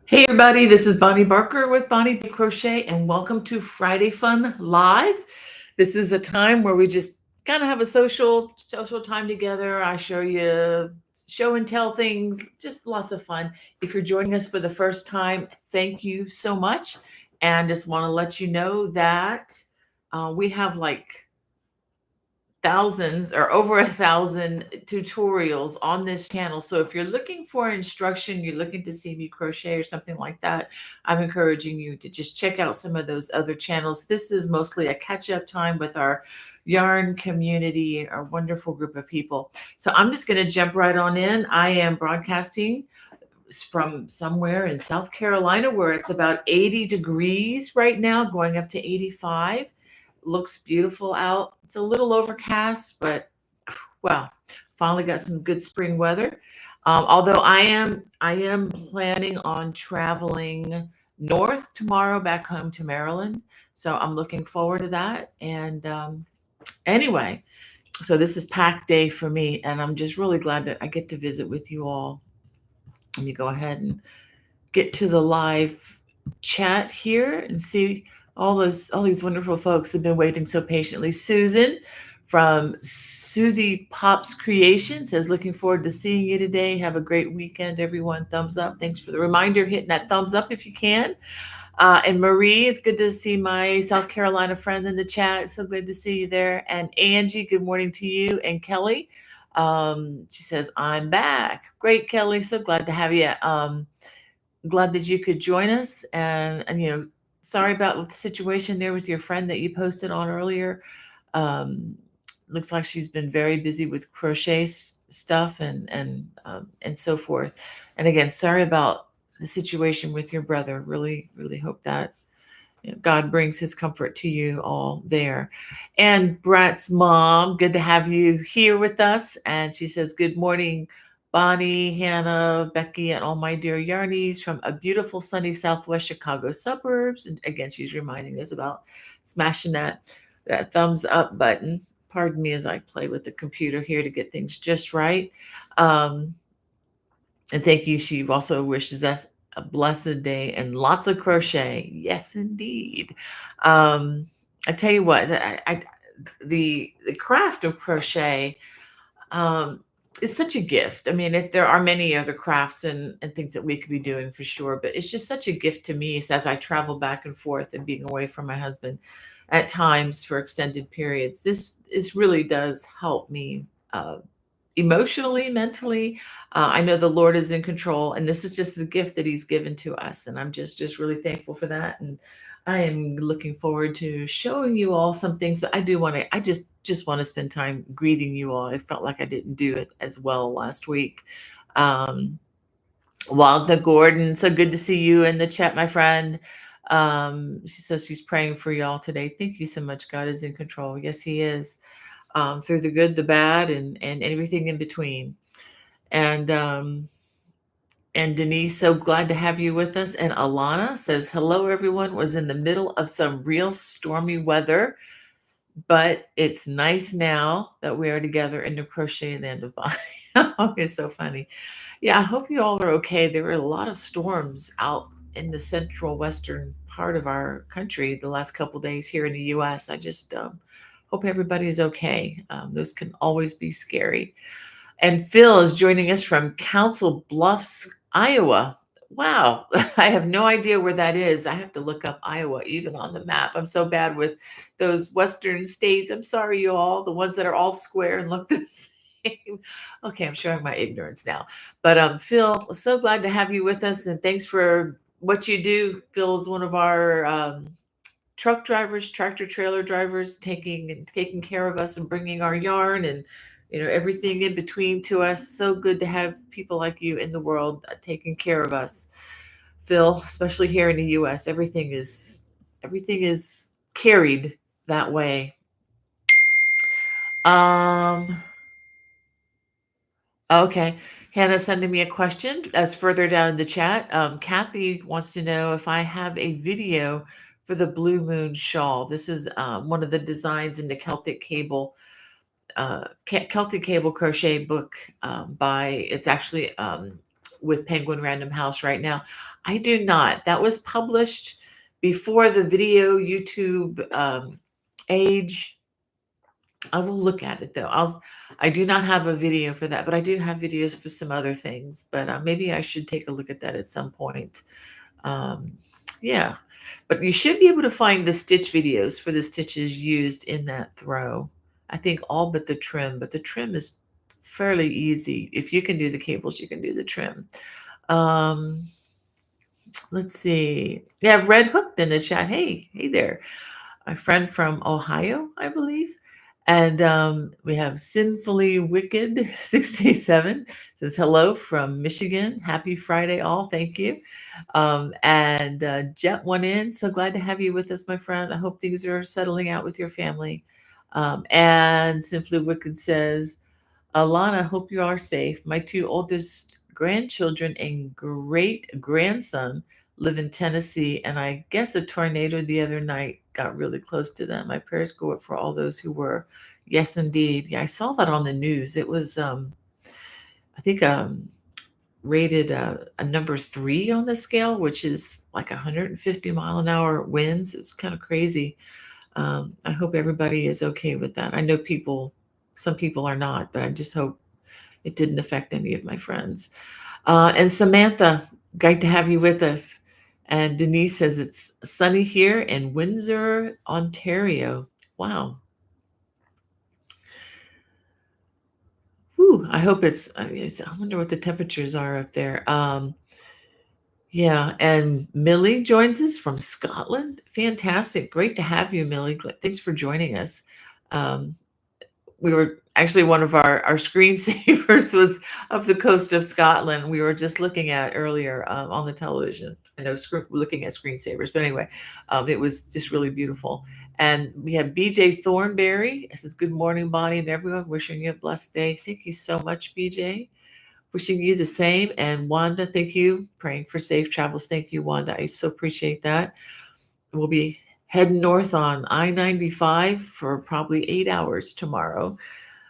Hey everybody, this is Bonnie Barker with Bonnie Crochet, and welcome to Friday Fun Live. This is a time where we just kind of have a social time together. I show you show and tell things, just lots of fun. If you're joining us for the first time, thank you so much, and just want to let you know that we have like thousands or over 1,000 tutorials on this channel. So if you're looking for instruction, you're looking to see me crochet or something like that, I'm encouraging you to just check out some of those other channels. This is mostly a catch up time with our yarn community, our wonderful group of people. So I'm just going to jump right on in. I am broadcasting from somewhere in South Carolina where it's about 80 degrees right now, going up to 85. Looks beautiful out. It's a little overcast, but well, finally got some good spring weather. Although I am planning on traveling north tomorrow back home to Maryland. So I'm looking forward to that. And anyway, so this is pack day for me, and I'm just really glad that I get to visit with you all. Let me go ahead and get to the live chat here and see all these wonderful folks have been waiting so patiently. Susan from Susie Pops Creation says, looking forward to seeing you today. Have a great weekend, everyone. Thumbs up. Thanks for the reminder, hitting that thumbs up if you can. And Marie, it's good to see my South Carolina friend in the chat. So good to see you there. And Angie, good morning to you. And Kelly, she says, I'm back. Great, Kelly. So glad to have you. Glad that you could join us. And sorry about the situation there with your friend that you posted on earlier. Um, Looks like she's been very busy with crochet stuff and so forth. And again, sorry about the situation with your brother. Really, really hope that God brings his comfort to you all there. And Brett's mom, good to have you here with us. And she says, good morning, Bonnie, Hannah, Becky, and all my dear yarnies from a beautiful sunny Southwest Chicago suburbs. And again, she's reminding us about smashing that thumbs up button. Pardon me as I play with the computer here to get things just right. Um, and thank you. She also wishes us a blessed day and lots of crochet. Yes, indeed. Um, I tell you what, the craft of crochet um, is such a gift. I mean, there are many other crafts and things that we could be doing for sure, but it's just such a gift to me as I travel back and forth and being away from my husband at times for extended periods. This really does help me. Emotionally, mentally. I know the Lord is in control, and this is just a gift that He's given to us, and I'm just really thankful for that. And I am looking forward to showing you all some things, but I do want to. I just want to spend time greeting you all. I felt like I didn't do it as well last week. Um, Wanda Gordon, so good to see you in the chat, my friend. She says she's praying for y'all today. Thank you so much. God is in control. Yes, He is, through the good, the bad, and everything in between. And Denise, so glad to have you with us. And Alana says, hello, everyone. Was in the middle of some real stormy weather, but it's nice now that we are together in the crochet land of Bonnie. Oh, you're so funny. Yeah, I hope you all are okay. There were a lot of storms out in the central western part of our country the last couple days here in the US. I just hope everybody is okay. Those can always be scary. And Phil is joining us from Council Bluffs, Iowa. Wow, I have no idea where that is. I have to look up Iowa even on the map. I'm so bad with those Western states. I'm sorry, you all, the ones that are all square and look the same. Okay, I'm showing my ignorance now. But Phil, so glad to have you with us, and thanks for what you do. Phil is one of our truck drivers, tractor trailer drivers, taking care of us and bringing our yarn and everything in between to us. So good to have people like you in the world taking care of us, Phil. Especially here in the U.S., everything is carried that way. Um. Okay. Hannah sending me a question as further down in the chat. Kathy wants to know if I have a video for the Blue Moon shawl. This is one of the designs in the Celtic Cable crochet book, by it's actually with Penguin Random House right now. I do not. That was published before the video YouTube age. I will look at it though. I do not have a video for that, but I do have videos for some other things. But maybe I should take a look at that at some point. Um, yeah, but you should be able to find the stitch videos for the stitches used in that throw. I think all but the trim, but the trim is fairly easy. If you can do the cables, you can do the trim. Um, let's see. We have Red Hooked in the chat. Hey there. My friend from Ohio, I believe. And we have Sinfully Wicked 67 says hello from Michigan. Happy Friday, all. Thank you. And Jet One In. So glad to have you with us, my friend. I hope things are settling out with your family. And Simply Wicked says, Alana, hope you are safe. My two oldest grandchildren and great grandson live in Tennessee, and I guess a tornado the other night got really close to them. My prayers go up for all those who were. Yes, indeed. Yeah, I saw that on the news. It was, I think, rated a number 3 on the scale, which is like 150-mile-an-hour winds. It's kind of crazy. I hope everybody is okay with that. I know some people are not, but I just hope it didn't affect any of my friends. And Samantha, great to have you with us. And Denise says it's sunny here in Windsor, Ontario. Wow. Whew, I hope I wonder what the temperatures are up there. Yeah, and Millie joins us from Scotland. Fantastic. Great to have you, Millie. Thanks for joining us. Um, we were actually one of our screensavers was of the coast of Scotland. We were just looking at earlier on the television. I know looking at screensavers, but anyway, it was just really beautiful. And we have BJ Thornberry. It says, "Good morning, Bonnie and everyone. Wishing you a blessed day." Thank you so much, BJ. Wishing you the same. And Wanda, thank you. Praying for safe travels. Thank you, Wanda. I so appreciate that. We'll be heading north on I-95 for probably 8 hours tomorrow.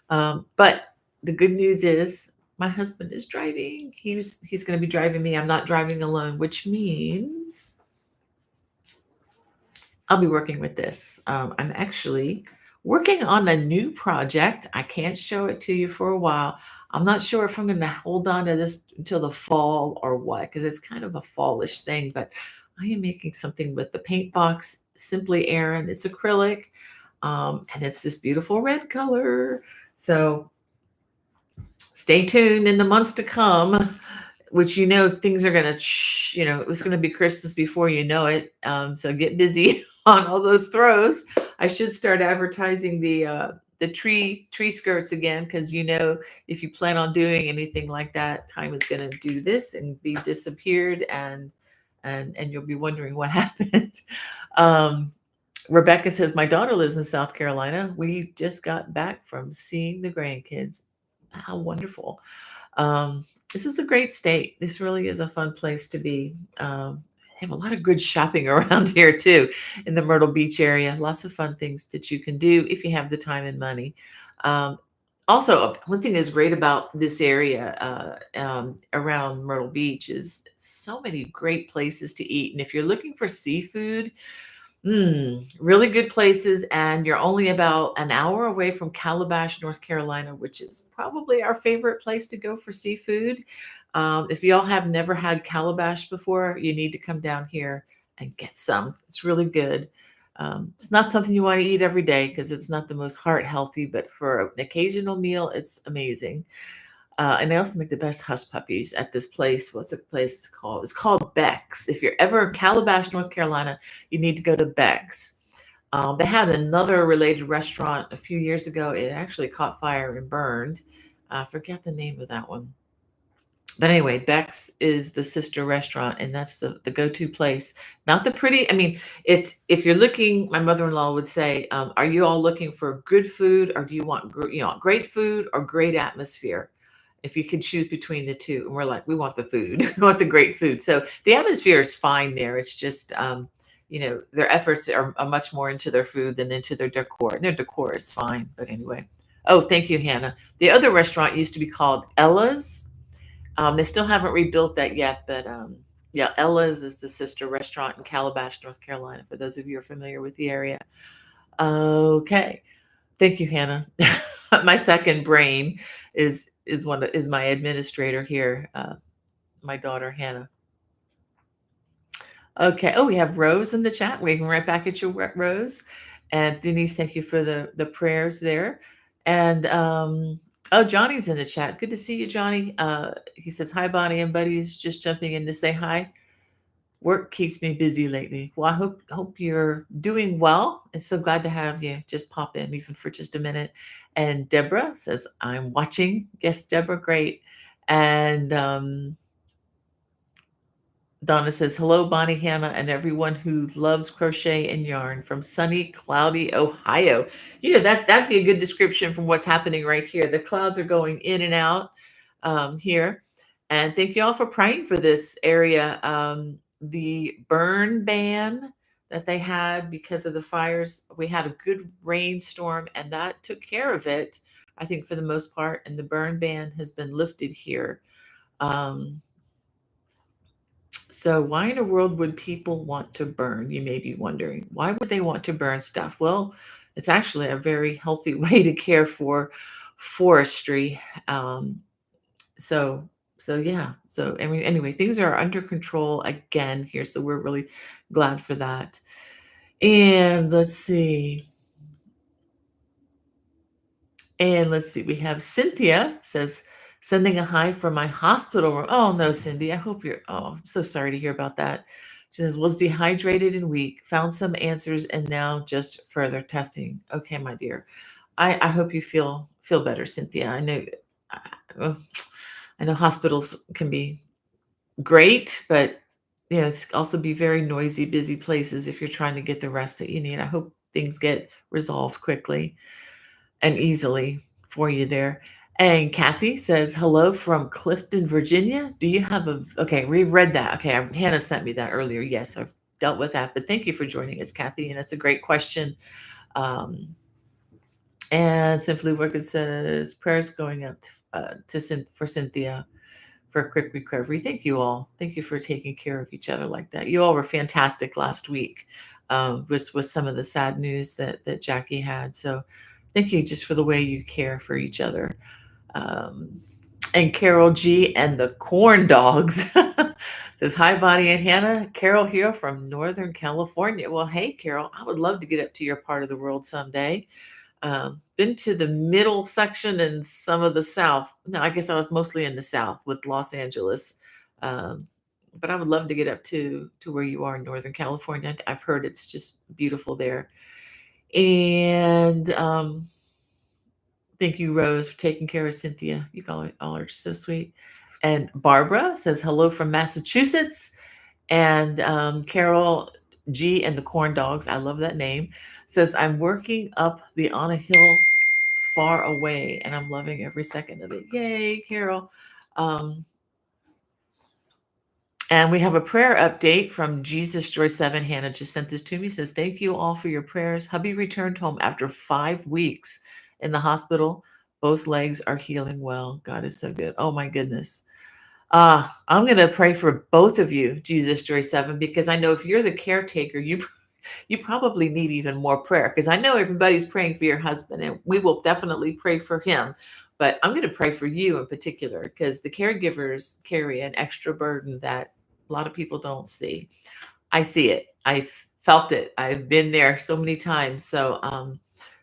But the good news is my husband is driving. He's going to be driving me. I'm not driving alone, which means I'll be working with this. I'm actually working on a new project. I can't show it to you for a while. I'm not sure if I'm going to hold on to this until the fall or what, because it's kind of a fallish thing. But I am making something with the paint box, Simply Aaron. It's acrylic, and it's this beautiful red color. So stay tuned in the months to come, which things are going to, it's going to be Christmas before you know it. So get busy on all those throws. I should start advertising the tree skirts again, because if you plan on doing anything like that, time is going to do this and be disappeared, and you'll be wondering what happened. Rebecca says, my daughter lives in South Carolina. We just got back from seeing the grandkids. How wonderful. This is a great state. This really is a fun place to be. They have a lot of good shopping around here too, in the Myrtle Beach area. Lots of fun things that you can do if you have the time and money. Also, one thing that's great about this area around Myrtle Beach is so many great places to eat. And if you're looking for seafood, really good places. And you're only about an hour away from Calabash, North Carolina, which is probably our favorite place to go for seafood. If y'all have never had Calabash before, you need to come down here and get some. It's really good. It's not something you want to eat every day because it's not the most heart healthy, but for an occasional meal, it's amazing. And they also make the best hush puppies at this place. What's the place called? It's called Beck's. If you're ever in Calabash, North Carolina, you need to go to Beck's. They had another related restaurant a few years ago. It actually caught fire and burned. I forget the name of that one. But anyway, Beck's is the sister restaurant, and that's the go-to place. Not the pretty. I mean, it's if you're looking. My mother-in-law would say, "Are you all looking for good food, or do you want great food or great atmosphere?" If you could choose between the two, and we're like, we want the food, we want the great food. So the atmosphere is fine there. It's just, their efforts are much more into their food than into their decor. And their decor is fine, but anyway. Oh, thank you, Hannah. The other restaurant used to be called Ella's. They still haven't rebuilt that yet, but yeah, Ella's is the sister restaurant in Calabash, North Carolina, for those of you who are familiar with the area. Okay. Thank you, Hannah. My second brain is my administrator here, my daughter Hannah. Okay. Oh, we have Rose in the chat. Waving right back at you, Rose. And Denise, thank you for the prayers there. And oh, Johnny's in the chat. Good to see you, Johnny. He says hi, Bonnie and buddies. Just jumping in to say hi. Work keeps me busy lately. Well, I hope you're doing well. And so glad to have you just pop in even for just a minute. And Deborah says, I'm watching. Yes, Deborah, great. And Donna says, hello, Bonnie, Hannah, and everyone who loves crochet and yarn from sunny, cloudy Ohio. That'd be a good description from what's happening right here. The clouds are going in and out here. And thank you all for praying for this area. The burn ban that they had because of the fires, we had a good rainstorm and that took care of it, I think, for the most part. And the burn ban has been lifted here. So why in the world would people want to burn? You may be wondering. Why would they want to burn stuff? Well, it's actually a very healthy way to care for forestry. Um, so so yeah. So I mean, anyway, things are under control again here. So we're really glad for that. And let's see. We have Cynthia says, sending a hi from my hospital room. Oh no, Cindy, I hope you're, oh, I'm so sorry to hear about that. She says, was dehydrated and weak, found some answers, and now just further testing. Okay, my dear. I hope you feel better, Cynthia. Uh, I know hospitals can be great, but it's also be very noisy, busy places if you're trying to get the rest that you need. I hope things get resolved quickly and easily for you there. And Kathy says, hello from Clifton, Virginia. Do you have okay, we read that. Okay, Hannah sent me that earlier. Yes, I've dealt with that, but thank you for joining us, Kathy. And that's a great question. And Simply Wicked says, prayers going up for Cynthia for a quick recovery. Thank you all. Thank you for taking care of each other like that. You all were fantastic last week with some of the sad news that Jackie had. So thank you just for the way you care for each other. Um, and Carol G and the Corn Dogs says, hi, Bonnie and Hannah. Carol here from Northern California. Well, hey, Carol, I would love to get up to your part of the world someday. Been to the middle section and some of the south. No, I guess I was mostly in the south with Los Angeles. But I would love to get up to where you are in Northern California. I've heard it's just beautiful there. And thank you, Rose, for taking care of Cynthia. You all are so sweet. And Barbara says hello from Massachusetts. And Carol G and the Corn Dogs, I love that name, says, I'm working up the on a hill far away and I'm loving every second of it. Yay, Carol. And we have a prayer update from Jesus Joy 7. Hannah just sent this to me. Says, thank you all for your prayers. Hubby returned home after 5 weeks in the hospital. Both legs are healing well. God is so good. Oh my goodness. I'm going to pray for both of you, Jesus Joy 7, because I know if you're the caretaker, you probably need even more prayer, because I know everybody's praying for your husband and we will definitely pray for him. But I'm going to pray for you in particular, because the caregivers carry an extra burden that a lot of people don't see. I see it. I've felt it. I've been there so many times. So,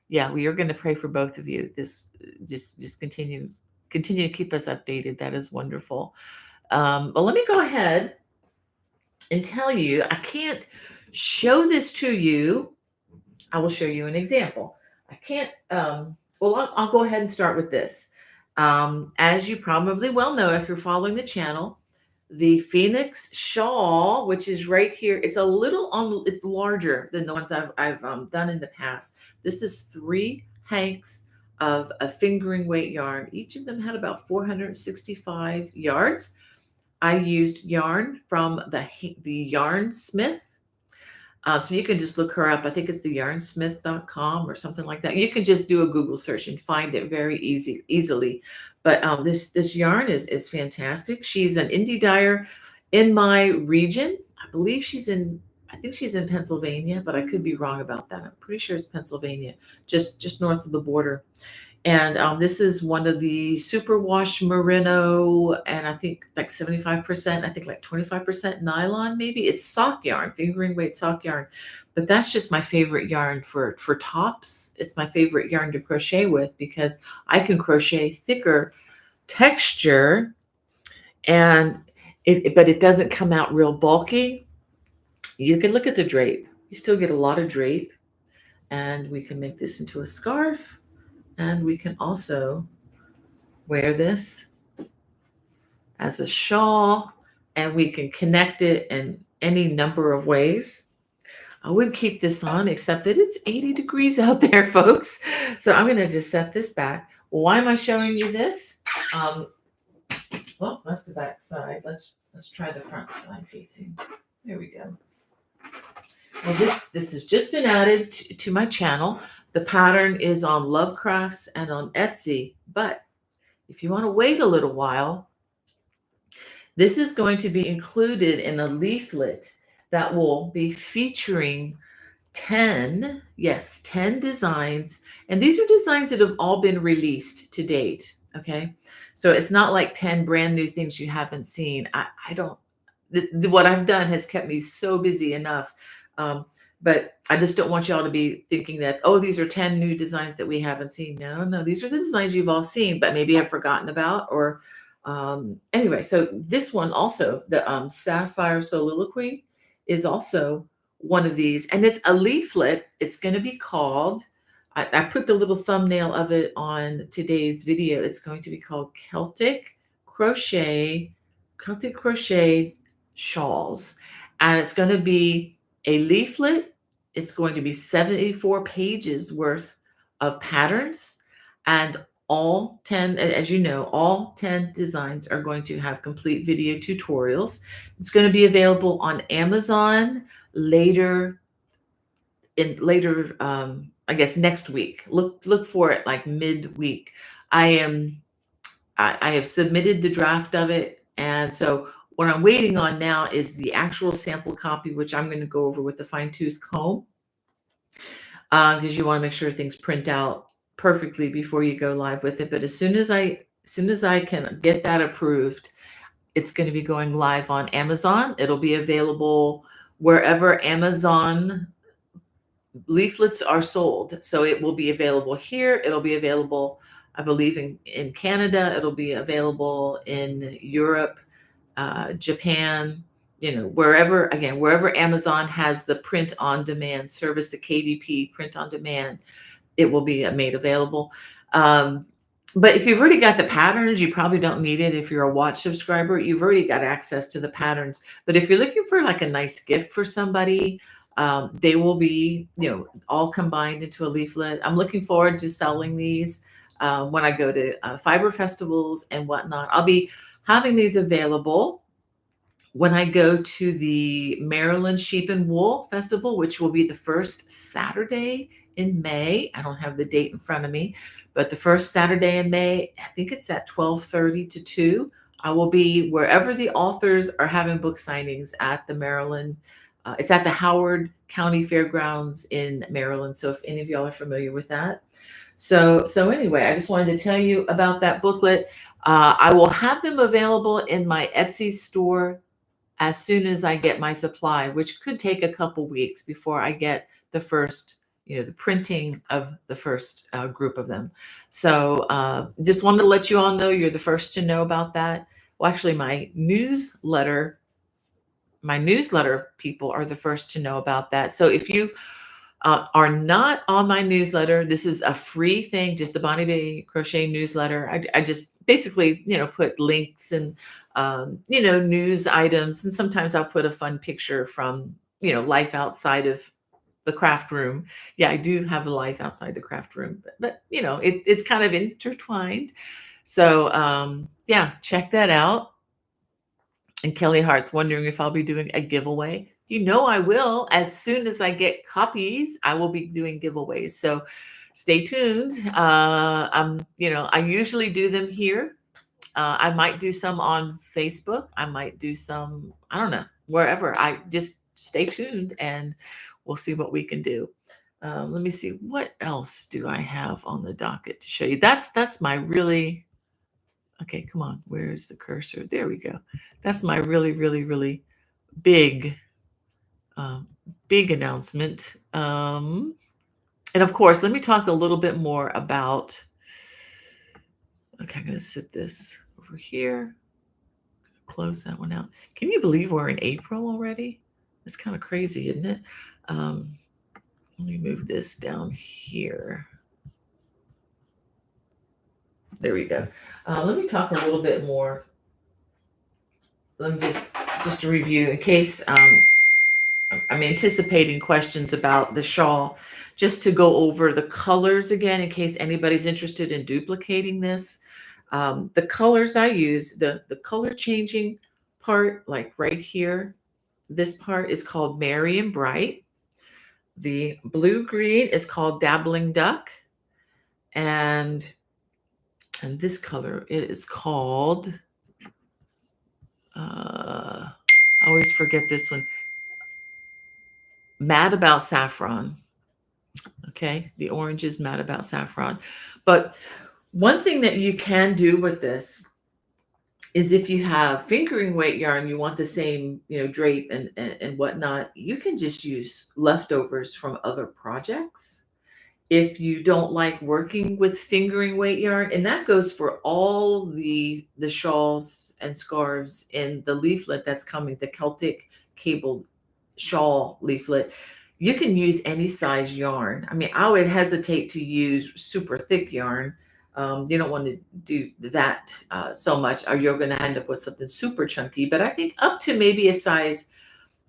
yeah, we are going to pray for both of you. This just continue to keep us updated. That is wonderful. But let me go ahead and tell you, I can't show this to you. I will show you an example. I can't, well, I'll go ahead and start with this. As you probably well know, if you're following the channel, the Phoenix shawl, which is right here, it's a little it's larger than the ones I've done in the past. This is 3 hanks of a fingering weight yarn. Each of them had about 465 yards. I used yarn from the Yarn Smith. So you can just look her up. I think it's the yarnsmith.com or something like that. You can just do a Google search and find it very easily. But this yarn is fantastic. She's an indie dyer in my region. I think she's in Pennsylvania, but I could be wrong about that. I'm pretty sure it's Pennsylvania, just north of the border. And this is one of the superwash merino, and I think like 75%, I think like 25% nylon, maybe. It's sock yarn, fingering weight sock yarn. But that's just my favorite yarn for tops. It's my favorite yarn to crochet with because I can crochet thicker texture, and but it doesn't come out real bulky. You can look at the drape. You still get a lot of drape, and we can make this into a scarf. And we can also wear this as a shawl, and we can connect it in any number of ways. I would keep this on, except that it's 80 degrees out there, folks. So I'm going to just set this back. Why am I showing you this? Well, that's the back side. Let's try the front side facing. There we go. Well, this has just been added to my channel. The pattern is on Lovecrafts and on Etsy, but if you want to wait a little while, this is going to be included in a leaflet that will be featuring 10 designs. And these are designs that have all been released to date. Okay. So it's not like 10 brand new things you haven't seen. I don't, what I've done has kept me so busy enough. But I just don't want y'all to be thinking that, oh, these are 10 new designs that we haven't seen. No, these are the designs you've all seen, but maybe have forgotten about. Or anyway, so this one also, the Sapphire Soliloquy, is also one of these. And it's a leaflet. It's going to be called, I put the little thumbnail of it on today's video. It's going to be called Celtic Crochet Shawls. And it's going to be a leaflet. It's going to be 74 pages worth of patterns, and all 10, as you know, all 10 designs are going to have complete video tutorials. It's going to be available on Amazon later, I guess next week. Look for it like midweek. I have submitted the draft of it, and so what I'm waiting on now is the actual sample copy, which I'm going to go over with the fine-tooth comb, because you want to make sure things print out perfectly before you go live with it. But as soon as I can get that approved, it's going to be going live on Amazon. It'll be available wherever Amazon leaflets are sold. So it will be available here. It'll be available, I believe, in Canada. It'll be available in Europe, Japan, wherever Amazon has the print on demand service, the KDP print on demand, it will be made available. But if you've already got the patterns, you probably don't need it. If you're a watch subscriber, you've already got access to the patterns. But if you're looking for like a nice gift for somebody, they will be, all combined into a leaflet. I'm looking forward to selling these when I go to fiber festivals and whatnot. I'll be having these available when I go to the Maryland Sheep and Wool Festival, which will be the first Saturday in May. I don't have the date in front of me, but the first Saturday in May, I think it's at 12:30 to 2. I will be wherever the authors are having book signings at the Maryland. It's at the Howard County Fairgrounds in Maryland. So if any of y'all are familiar with that. So anyway, I just wanted to tell you about that booklet. I will have them available in my Etsy store as soon as I get my supply, which could take a couple weeks before I get the first, the printing of the first group of them. So just wanted to let you all know you're the first to know about that. Well, actually, my newsletter people are the first to know about that. So if you are not on my newsletter, this is a free thing, just the Bonnie Bay Crochet newsletter. I just basically, put links and, news items. And sometimes I'll put a fun picture from, life outside of the craft room. Yeah, I do have a life outside the craft room, but it's kind of intertwined. So yeah, check that out. And Kelly Hart's wondering if I'll be doing a giveaway. I will. As soon as I get copies, I will be doing giveaways. So stay tuned. I usually do them here. I might do some on Facebook. I might do some, I don't know, wherever. I just stay tuned and we'll see what we can do. Let me see, what else do I have on the docket to show you? That's my really, okay, come on. Where's the cursor? There we go. That's my really, really, really big, um, big announcement. And of course, let me talk a little bit more about, okay, I'm going to sit this over here. Close that one out. Can you believe we're in April already? It's kind of crazy, isn't it? Um, Let me move this down here. There we go. Let me talk a little bit more. Let me just to review in case I'm anticipating questions about the shawl. Just to go over the colors again, in case anybody's interested in duplicating this. The colors I use, the color changing part, like right here, this part is called Merry and Bright. The blue green is called Dabbling Duck. And this color, it is called, I always forget this one, Mad About Saffron. Okay, the orange is Mad About Saffron. But one thing that you can do with this is if you have fingering weight yarn, you want the same, drape and whatnot, you can just use leftovers from other projects. If you don't like working with fingering weight yarn, and that goes for all the shawls and scarves in the leaflet that's coming, the Celtic Cable Shawl leaflet, you can use any size yarn. I mean, I would hesitate to use super thick yarn. You don't want to do that so much, or you're going to end up with something super chunky. But I think up to maybe a size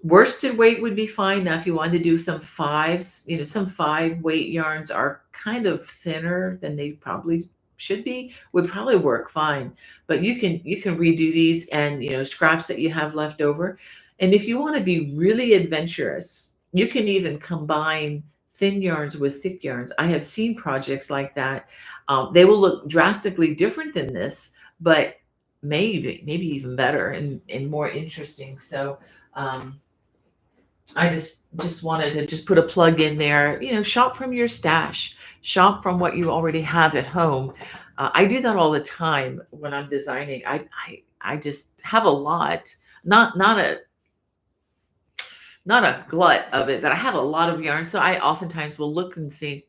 worsted weight would be fine. Now, if you wanted to do some fives, some 5 weight yarns are kind of thinner than they probably should be, would probably work fine. But you can redo these and scraps that you have left over. And if you want to be really adventurous, you can even combine thin yarns with thick yarns. I have seen projects like that. They will look drastically different than this, but maybe even better and more interesting. So I just wanted to just put a plug in there. Shop from your stash, shop from what you already have at home. I do that all the time when I'm designing. I just have a lot, not a glut of it, but I have a lot of yarn. So I oftentimes will look and see,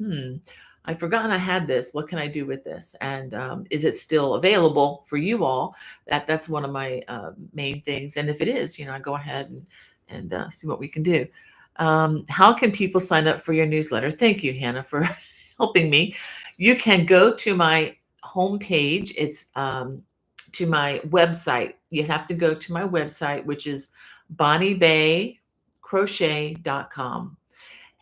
I've forgotten I had this. What can I do with this? And is it still available for you all? That's one of my main things. And if it is, I go ahead and see what we can do. How can people sign up for your newsletter? Thank you, Hannah, for helping me. You can go to my homepage. It's to my website. You have to go to my website, which is bonniebaycrochet.com.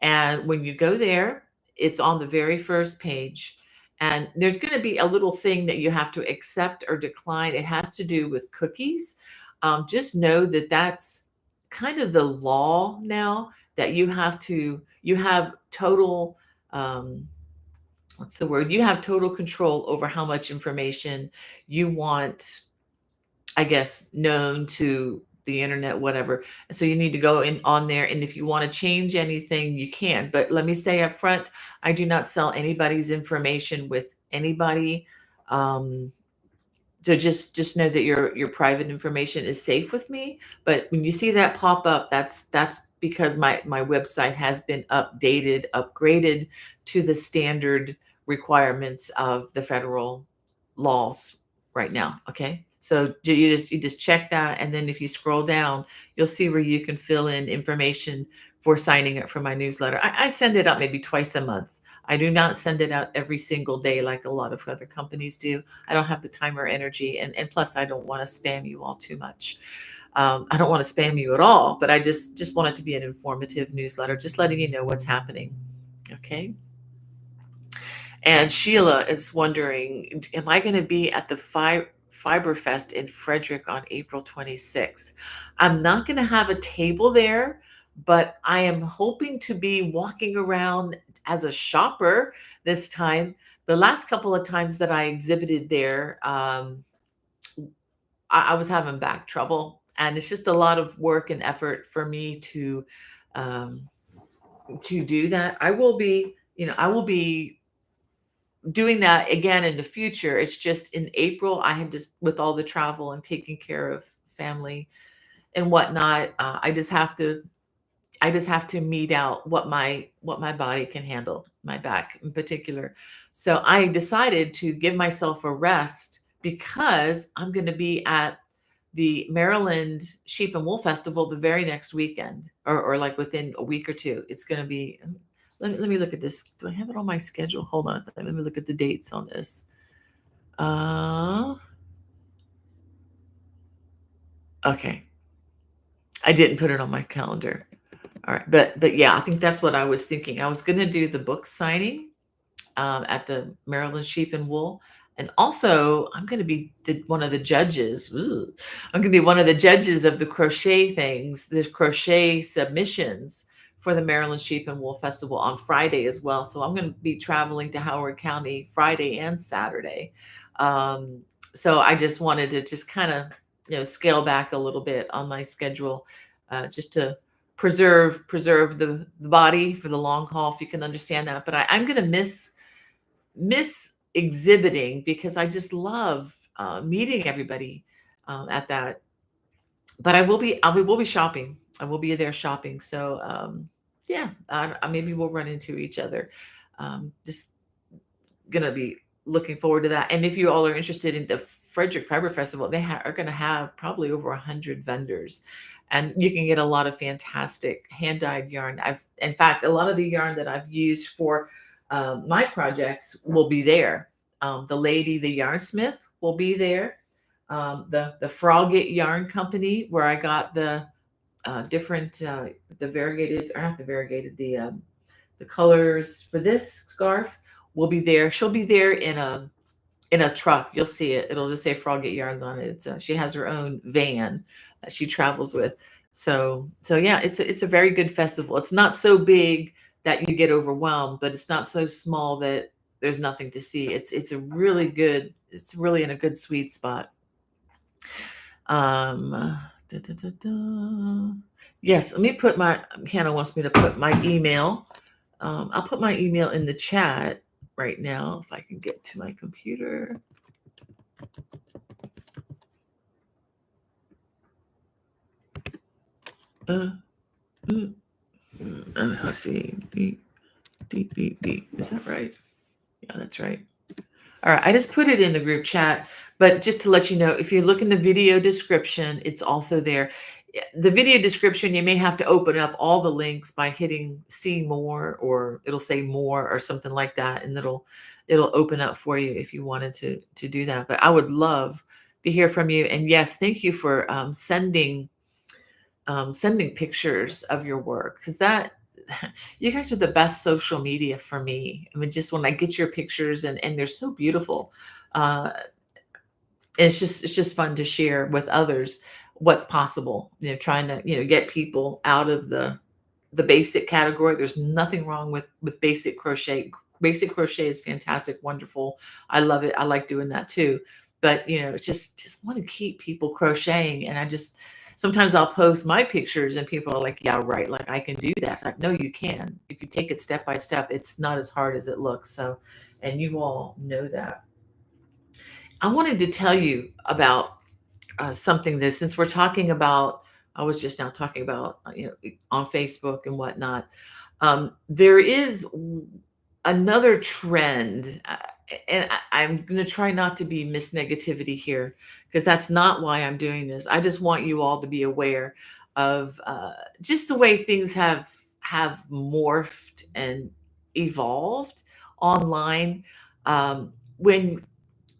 And when you go there, it's on the very first page. And there's going to be a little thing that you have to accept or decline. It has to do with cookies. Just know that that's kind of the law now, that you have total, what's the word? You have total control over how much information you want, I guess, known to the internet, whatever. So you need to go in on there. And if you want to change anything, you can. But let me say up front, I do not sell anybody's information with anybody. So just know that your private information is safe with me. But when you see that pop up, that's because my website has been upgraded to the standard requirements of the federal laws right now. Okay. So you just check that. And then if you scroll down, you'll see where you can fill in information for signing up for my newsletter. I send it out maybe twice a month. I do not send it out every single day like a lot of other companies do. I don't have the time or energy. And plus, I don't want to spam you all too much. I don't want to spam you at all, but I just want it to be an informative newsletter, just letting you know what's happening. Okay. And Sheila is wondering, am I going to be at the Fiberfest in Frederick on April 26th? I'm not going to have a table there, but I am hoping to be walking around as a shopper this time. The last couple of times that I exhibited there, I was having back trouble, and it's just a lot of work and effort for me um, to do that. I will be doing that again in the future. It's just in April, I had just with all the travel and taking care of family and whatnot. I just have to meet out what my body can handle, my back in particular. So I decided to give myself a rest because I'm going to be at the Maryland Sheep and Wool Festival the very next weekend, or like within a week or two. It's going to be. Let me look at this. Do I have it on my schedule? Hold on. Let me look at the dates on this. Uh, okay. I didn't put it on my calendar. All right, but yeah, I think that's what I was thinking. I was going to do the book signing at the Maryland Sheep and Wool. And also, I'm going to be one of the judges. Ooh. I'm going to be one of the judges of the crochet things, the crochet submissions for the Maryland Sheep and Wool Festival on Friday as well. So I'm going to be traveling to Howard County Friday and Saturday. Um, so I just wanted to just kind of scale back a little bit on my schedule, just to preserve the body for the long haul, if you can understand that. But I'm going to miss exhibiting because I just love meeting everybody at that. But I will be shopping. I will be there shopping. So yeah, maybe we'll run into each other. Just gonna be looking forward to that. And if you all are interested in the Frederick Fiber Festival, they are going to have probably over 100 vendors, and you can get a lot of fantastic hand dyed yarn. In fact, a lot of the yarn that I've used for my projects will be there. The Yarnsmith will be there. The Frogget Yarn Company, where I got the different the variegated, or not the variegated, the colors for this scarf will be there. She'll be there in a truck. You'll see it. It'll just say Frogget Yarns on it. She has her own van that she travels with. So yeah, it's a very good festival. It's not so big that you get overwhelmed, but it's not so small that there's nothing to see. It's a really good. It's really in a good sweet spot. Um, da, da, da, da. Yes, let me put my. Hannah wants me to put my email. I'll put my email in the chat right now if I can get to my computer. Let's see. D. Is that right? Yeah, that's right. All right, I just put it in the group chat, but just to let you know, if you look in the video description, it's also there. The video description, you may have to open up all the links by hitting see more, or it'll say more or something like that, and it'll open up for you if you wanted to do that. But I would love to hear from you. And yes, thank you for sending pictures of your work, because that you guys are the best social media for me. I mean, just when I get your pictures and they're so beautiful, uh, it's just fun to share with others what's possible. Trying to get people out of the basic category. There's nothing wrong with basic crochet. Basic crochet is fantastic, wonderful. I love it. I like doing that too. But it's just want to keep people crocheting, and I just sometimes I'll post my pictures and people are like, yeah, right, like I can do that. Like, no, you can. If you take it step by step, it's not as hard as it looks. So, and you all know that. I wanted to tell you about something that, since we're talking about, I was just now talking about, on Facebook and whatnot. There is another trend, and I'm going to try not to be Miss Negativity here, because that's not why I'm doing this. I just want you all to be aware of just the way things have morphed and evolved online. When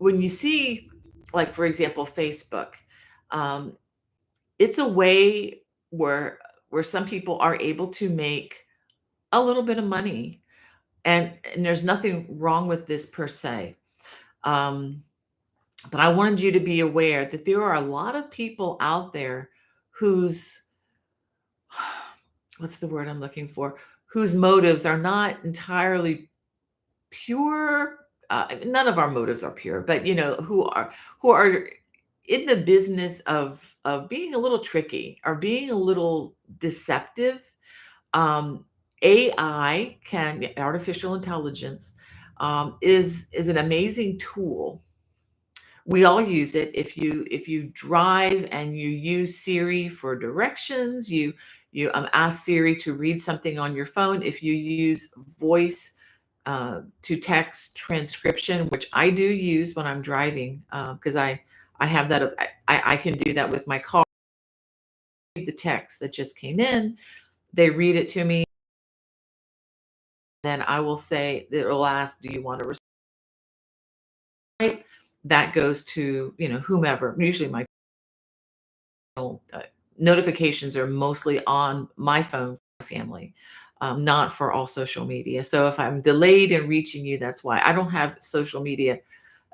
you see, like, for example, Facebook, um, it's a way where some people are able to make a little bit of money, and there's nothing wrong with this per se. Um, but I wanted you to be aware that there are a lot of people out there whose what's the word I'm looking for? Whose motives are not entirely pure. None of our motives are pure, but who are in the business of being a little tricky or being a little deceptive. um, AI can artificial intelligence is an amazing tool. We all use it. If you drive and you use Siri for directions, you ask Siri to read something on your phone. If you use voice to text transcription, which I do use when I'm driving, because I have that. I can do that with my car. The text that just came in, they read it to me. Then I will say, it'll ask, "Do you want to recite?" That goes to whomever. Usually my uh, notifications are mostly on my phone for family, not for all social media. So if I'm delayed in reaching you, that's why I don't have social media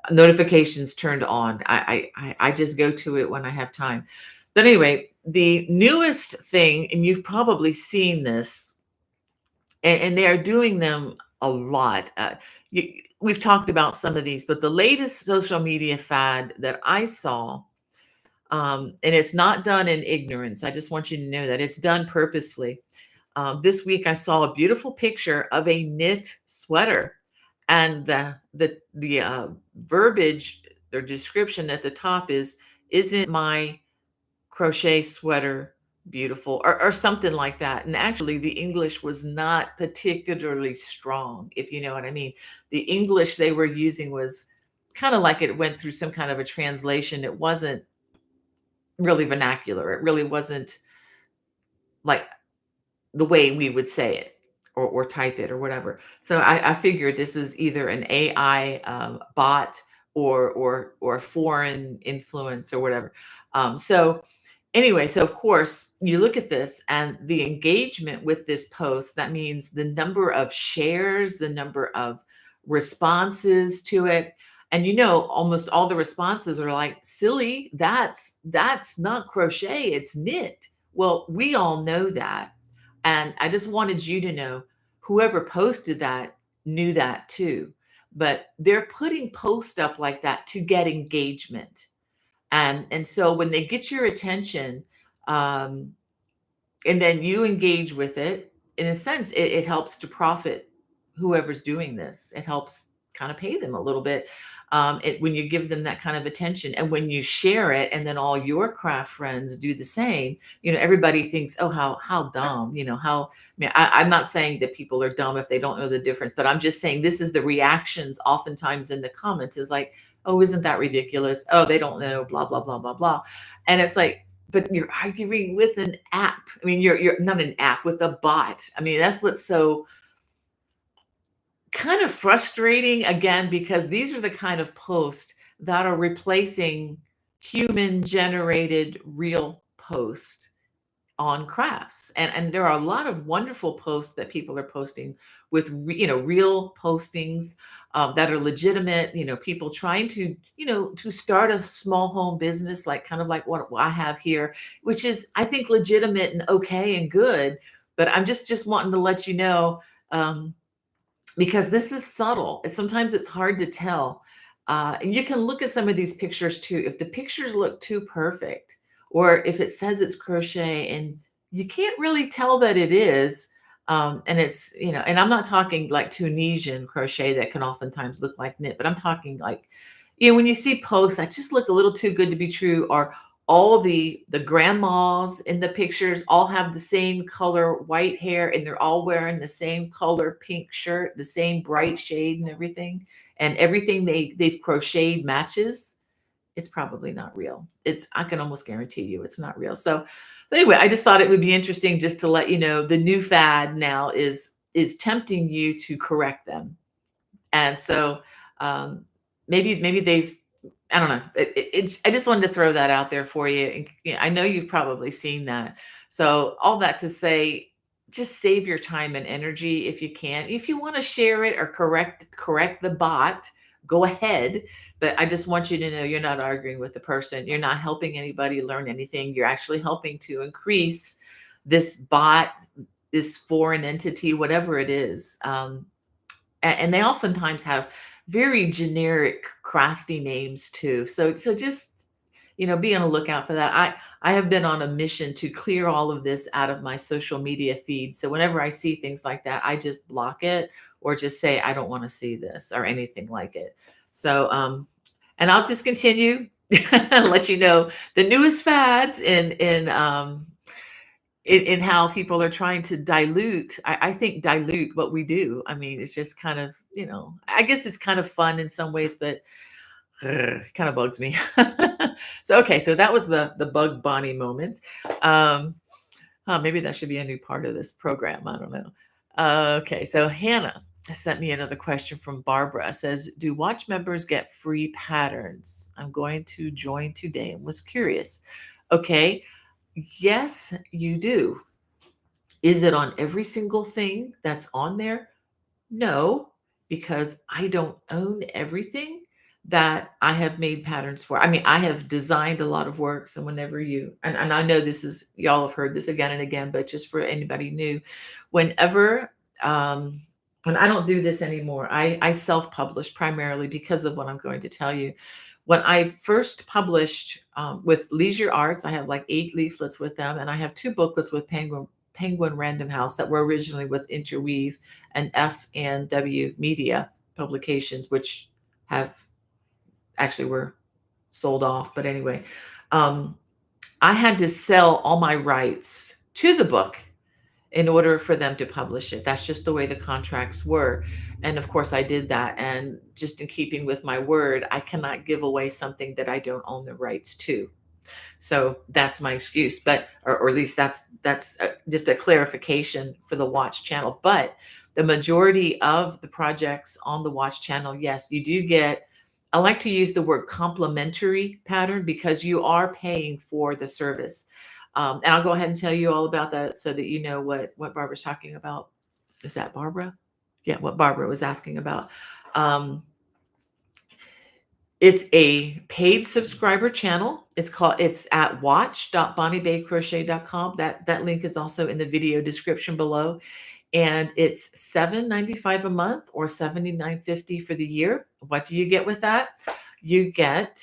notifications turned on. I just go to it when I have time. But anyway, the newest thing, and you've probably seen this, and they are doing them a lot. We've talked about some of these, but the latest social media fad that I saw, and it's not done in ignorance. I just want you to know that it's done purposefully. This week, I saw a beautiful picture of a knit sweater, and the verbiage or description at the top is, "Isn't my crochet sweater beautiful?" or something like that. And actually, the English was not particularly strong, if you know what I mean. The English they were using was kind of like it went through some kind of a translation. It wasn't really vernacular. It really wasn't like the way we would say it or type it or whatever. So I figured this is either an AI bot or foreign influence or whatever. So anyway, so of course you look at this and the engagement with this post. That means the number of shares, the number of responses to it. And almost all the responses are like, "Silly, that's not crochet, it's knit." Well, we all know that. And I just wanted you to know, whoever posted that knew that too. But they're putting posts up like that to get engagement. And so when they get your attention, um, and then you engage with it, in a sense it helps to profit whoever's doing this. It helps kind of pay them a little bit, when you give them that kind of attention, and when you share it and then all your craft friends do the same. Everybody thinks, "Oh, how dumb," how. I'm not saying that people are dumb if they don't know the difference, but I'm just saying this is the reactions oftentimes in the comments, is like, "Oh, isn't that ridiculous? Oh, they don't know, blah blah blah blah blah." And it's like, but you're arguing with an app. I mean, you're not an app, with a bot. I mean, that's what's so kind of frustrating, again, because these are the kind of posts that are replacing human generated real posts on crafts. And there are a lot of wonderful posts that people are posting with real postings, that are legitimate. People trying to start a small home business, like kind of like what I have here, which is, I think, legitimate and okay and good. But I'm just wanting to let you know, because this is subtle. Sometimes it's hard to tell. And you can look at some of these pictures too. If the pictures look too perfect, or if it says it's crochet and you can't really tell that it is, and it's, and I'm not talking like Tunisian crochet that can oftentimes look like knit, but I'm talking like, when you see posts that just look a little too good to be true, or all the grandmas in the pictures all have the same color white hair, and they're all wearing the same color pink shirt, the same bright shade and everything, and everything they've crocheted matches. It's probably not real. I can almost guarantee you it's not real. So but anyway, I just thought it would be interesting just to let you know the new fad now is tempting you to correct them. And so, maybe they've, I don't know. It's, I just wanted to throw that out there for you. And, I know you've probably seen that. So all that to say, just save your time and energy if you can. If you want to share it or correct the bot, go ahead. But I just want you to know, you're not arguing with the person. You're not helping anybody learn anything. You're actually helping to increase this bot this foreign entity, whatever it is. And they oftentimes have very generic crafty names too. So just be on the lookout for that. I have been on a mission to clear all of this out of my social media feed. So whenever I see things like that, I just block it or just say I don't want to see this or anything like it. So and I'll just continue let you know the newest fads in how people are trying to dilute, I think dilute what we do. I mean, it's just kind of, I guess it's kind of fun in some ways, but kind of bugs me. So, okay, so that was the bug Bonnie moment. Maybe that should be a new part of this program. I don't know. Okay, so Hannah sent me another question from Barbara. Says, do watch members get free patterns? I'm going to join today and was curious. Okay, yes, you do. Is it on every single thing that's on there? No, because I don't own everything that I have made patterns for. I mean, I have designed a lot of works, and whenever and I know this is, y'all have heard this again and again, but just for anybody new, whenever, and I don't do this anymore, I self-publish primarily because of what I'm going to tell you. When I first published with Leisure Arts, I have like 8 leaflets with them, and I have 2 booklets with Penguin Random House that were originally with Interweave and F&W Media Publications, which have actually were sold off. But anyway, um, I had to sell all my rights to the book in order for them to publish it. That's just the way the contracts were. And of course, I did that. And just in keeping with my word, I cannot give away something that I don't own the rights to. So that's my excuse, but or at least that's just a clarification for the Watch channel. But the majority of the projects on the Watch channel, yes, you do get. I like to use the word complementary pattern because you are paying for the service. And I'll go ahead and tell you all about that so that you know what Barbara's talking about. Is that Barbara? Yeah, what Barbara was asking about. Um, it's a paid subscriber channel. It's at watch.bonniebaycrochet.com. That link is also in the video description below. And it's $7.95 a month or $79.50 for the year. What do you get with that? You get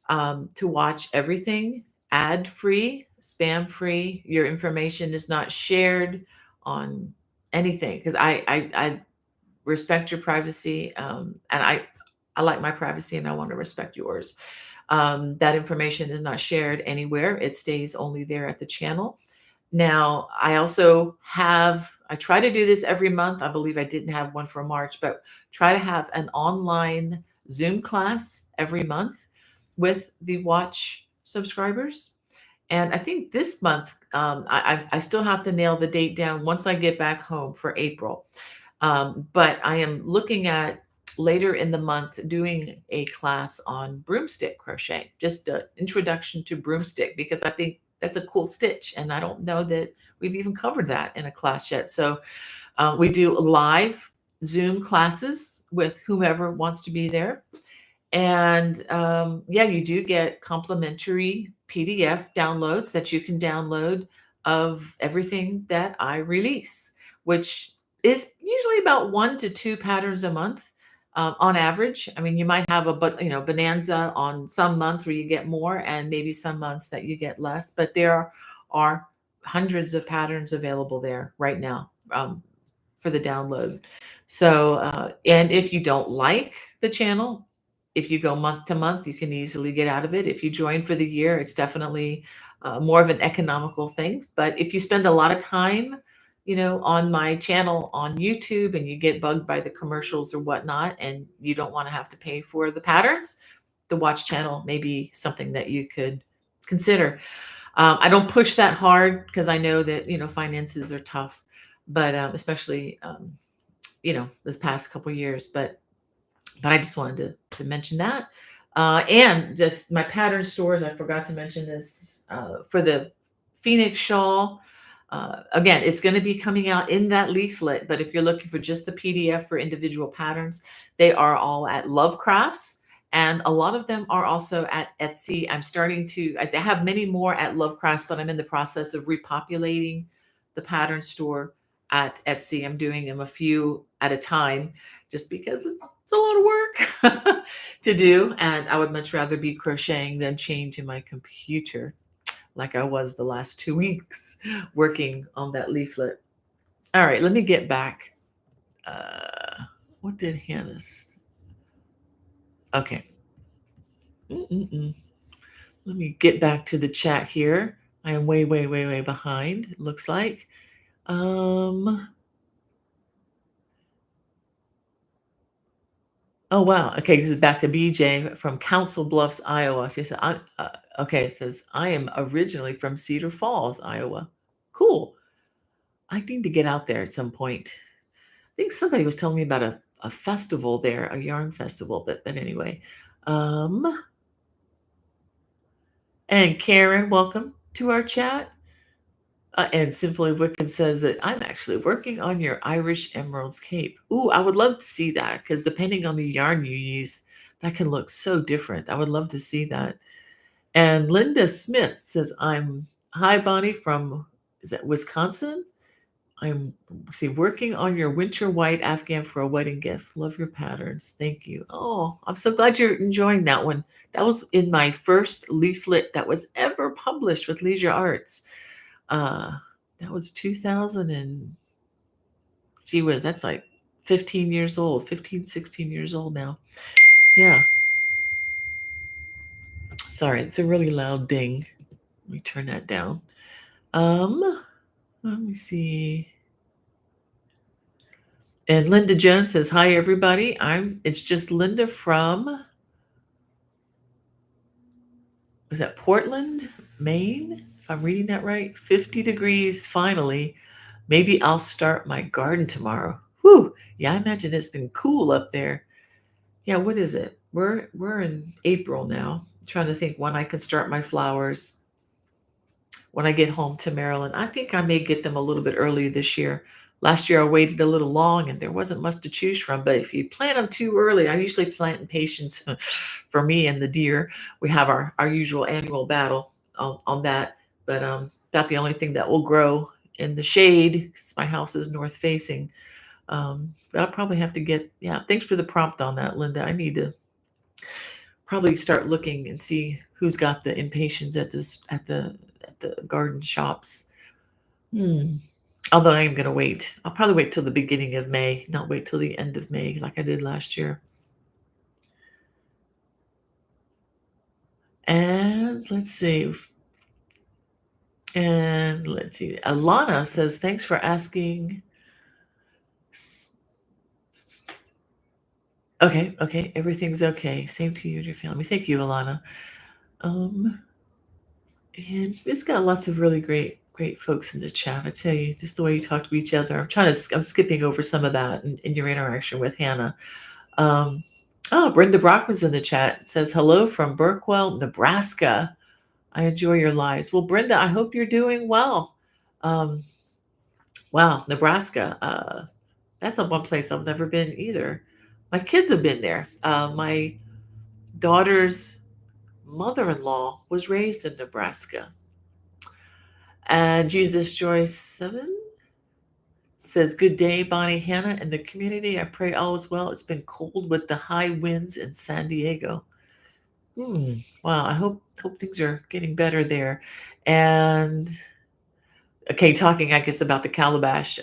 to watch everything ad free, spam free. Your information is not shared on anything because I respect your privacy, and I like my privacy and I want to respect yours. That information is not shared anywhere. It stays only there at the channel. Now, I try to do this every month. I believe I didn't have one for March, but try to have an online Zoom class every month with the Watch subscribers. And I think this month, I still have to nail the date down once I get back home for April. But I am looking at later in the month doing a class on broomstick crochet, just an introduction to broomstick, because I think that's a cool stitch. And I don't know that we've even covered that in a class yet. So we do live Zoom classes with whomever wants to be there. And yeah, you do get complimentary PDF downloads that you can download of everything that I release, which is usually about 1 to 2 patterns a month on average. I mean, you might have bonanza on some months where you get more, and maybe some months that you get less. But there are hundreds of patterns available there right now for the download. So, and if you don't like the channel, if you go month to month, you can easily get out of it. If you join for the year, it's definitely more of an economical thing. But if you spend a lot of time, on my channel on YouTube and you get bugged by the commercials or whatnot, and you don't want to have to pay for the patterns, the Watch channel may be something that you could consider. I don't push that hard because I know that, finances are tough, but especially, this past couple years. But I just wanted to mention that. And just my pattern stores, I forgot to mention this for the Phoenix Shawl. Again, it's going to be coming out in that leaflet, but if you're looking for just the PDF for individual patterns, they are all at Lovecrafts, and a lot of them are also at Etsy. I have many more at Lovecrafts, but I'm in the process of repopulating the pattern store at Etsy. I'm doing them a few at a time just because it's a lot of work to do. And I would much rather be crocheting than chained to my computer like I was the last 2 weeks working on that leaflet. All right, let me get back. What did Hannah's? Okay. Mm-mm-mm. Let me get back to the chat here. I am way, way, way, way behind, it looks like. Um, oh, wow. Okay, this is back to BJ from Council Bluffs, Iowa. She said, okay, it says, I am originally from Cedar Falls, Iowa. Cool. I need to get out there at some point. I think somebody was telling me about a festival there, a yarn festival, but anyway. Um, and Karen, welcome to our chat. And Simply Wicked says that I'm actually working on your Irish Emeralds cape. Ooh, I would love to see that because depending on the yarn you use, that can look so different. I would love to see that. And Linda Smith says, hi, Bonnie from, is that Wisconsin? I'm working on your winter white Afghan for a wedding gift. Love your patterns. Thank you. Oh, I'm so glad you're enjoying that one. That was in my first leaflet that was ever published with Leisure Arts. Uh, that was 2000 and gee whiz, that's like 15 years old, 15, 16 years old now. Yeah. Sorry, it's a really loud ding. Let me turn that down. Let me see. And Linda Jones says, hi everybody. It's just Linda from, was that Portland, Maine? If I'm reading that right. 50 degrees finally. Maybe I'll start my garden tomorrow. Whew. Yeah, I imagine it's been cool up there. Yeah, what is it? We're in April now. I'm trying to think when I can start my flowers when I get home to Maryland. I think I may get them a little bit early this year. Last year I waited a little long and there wasn't much to choose from. But if you plant them too early, I usually plant in patience for me and the deer. We have our usual annual battle on that. But about the only thing that will grow in the shade, 'cause my house is north facing. I'll probably have to get, yeah, thanks for the prompt on that, Linda. I need to probably start looking and see who's got the impatiens at the garden shops. Hmm. Although I am gonna wait. I'll probably wait till the beginning of May, not wait till the end of May like I did last year. And let's see. And let's see. Alana says, thanks for asking. Okay, okay, everything's okay. Same to you and your family. Thank you, Alana. Um, And it's got lots of really great folks in the chat. I tell you, just the way you talk to each other. I'm skipping over some of that in your interaction with Hannah. Um, oh, Brenda Brockman's in the chat. It says, hello from Burkwell, Nebraska. I enjoy your lives. Well, Brenda, I hope you're doing well. Um, wow, Nebraska. That's a one place I've never been either. My kids have been there. My daughter's mother-in-law was raised in Nebraska. And Jesus Joy 7 says, good day, Bonnie, Hannah, and the community. I pray all is well. It's been cold with the high winds in San Diego. Wow, I hope things are getting better there. And okay, talking, I guess, about the calabash.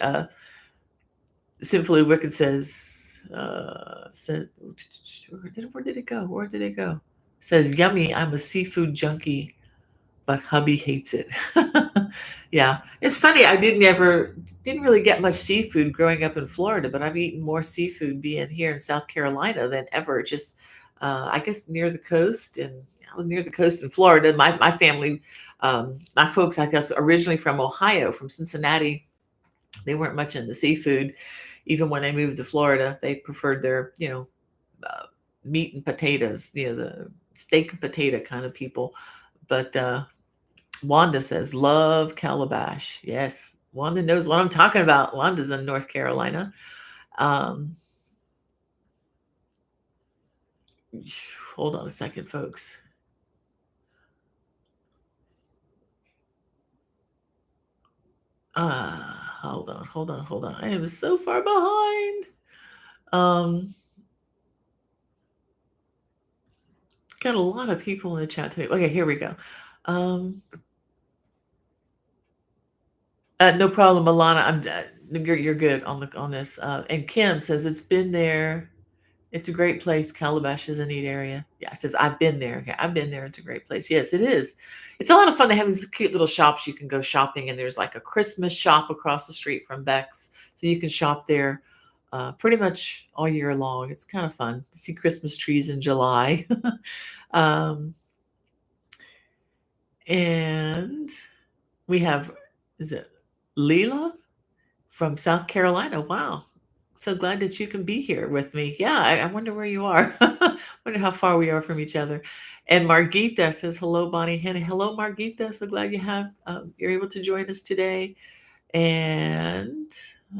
Simply Wicked says, where did it go? Where did it go? Says, yummy, I'm a seafood junkie, but hubby hates it. Yeah, it's funny. I didn't really get much seafood growing up in Florida, but I've eaten more seafood being here in South Carolina than ever. Just, I guess, near the coast, and I was near the coast in Florida. My family, my folks, I guess, originally from Ohio, from Cincinnati. They weren't much into seafood. Even when they moved to Florida, they preferred their, meat and potatoes, the steak and potato kind of people. But Wanda says, love calabash. Yes, Wanda knows what I'm talking about. Wanda's in North Carolina. Um, hold on a second, folks. Hold on. I am so far behind. Um, got a lot of people in the chat today. Okay, here we go. Um, no problem, Alana. You're good on the on this. And Kim says it's been there. It's a great place. Calabash is a neat area. Yeah, it says I've been there. Okay, I've been there. It's a great place. Yes, it is. It's a lot of fun. They have these cute little shops you can go shopping, and there's like a Christmas shop across the street from Beck's, so you can shop there pretty much all year long. It's kind of fun to see Christmas trees in July. um, and we have, is it Leela from South Carolina? Wow. So glad that you can be here with me. Yeah, I wonder where you are. Wonder how far we are from each other. And Margita says, hello, Bonnie Hannah. Hello, Margita. So glad you're able to join us today. And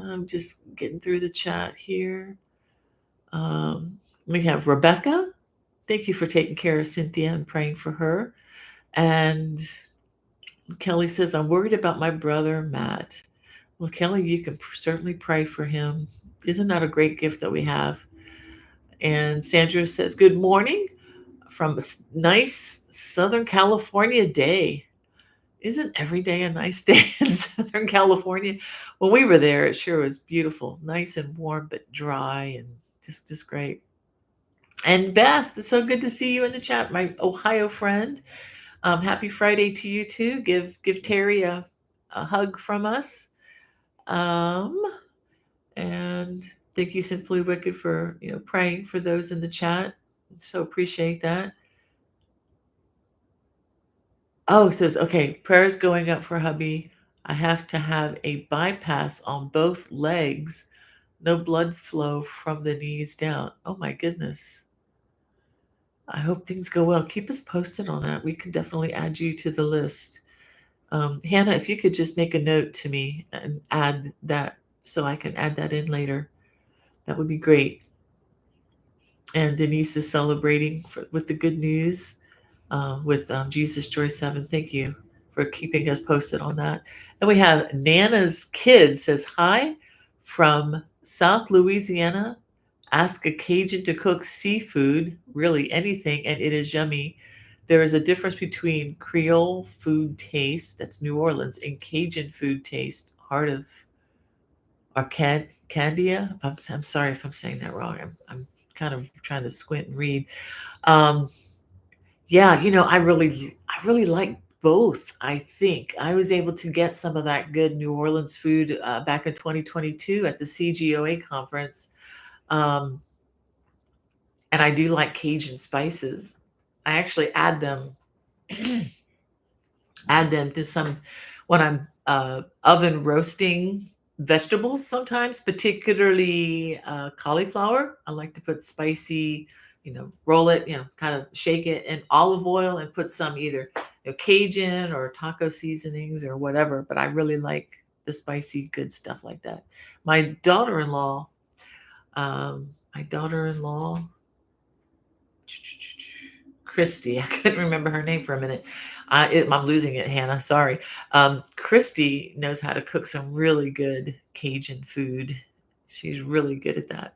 I'm just getting through the chat here. We have Rebecca. Thank you for taking care of Cynthia and praying for her. And Kelly says, I'm worried about my brother, Matt. Well, Kelly, you can certainly pray for him. Isn't that a great gift that we have? And Sandra says, good morning from a nice Southern California day. Isn't every day a nice day in Southern California? When we were there, it sure was beautiful, nice and warm, but dry and just great. And Beth, it's so good to see you in the chat, my Ohio friend. Happy Friday to you too. Give Terry a hug from us. Um, and thank you, Simply Wicked, for praying for those in the chat. So appreciate that. Oh, it says, okay, prayers going up for hubby. I have to have a bypass on both legs. No blood flow from the knees down. Oh my goodness. I hope things go well. Keep us posted on that. We can definitely add you to the list. Hannah, if you could just make a note to me and add that so I can add that in later, that would be great. And Denise is celebrating with the good news with Jesus Joy 7. Thank you for keeping us posted on that. And we have Nana's Kid says, hi from South Louisiana. Ask a Cajun to cook seafood, really anything, and it is yummy. There is a difference between Creole food taste, that's New Orleans, and Cajun food taste, heart of Arcadia. I'm sorry if I'm saying that wrong. I'm kind of trying to squint and read. Um, yeah, I really like both. I think I was able to get some of that good New Orleans food back in 2022 at the CGOA conference. Um, and I do like Cajun spices. I actually add them to some when I'm oven roasting vegetables sometimes, particularly cauliflower. I like to put spicy, roll it, kind of shake it in olive oil and put some either Cajun or taco seasonings or whatever. But I really like the spicy good stuff like that. My daughter-in-law, my daughter-in-law Christy. I couldn't remember her name for a minute. I'm losing it, Hannah. Sorry. Christy knows how to cook some really good Cajun food. She's really good at that.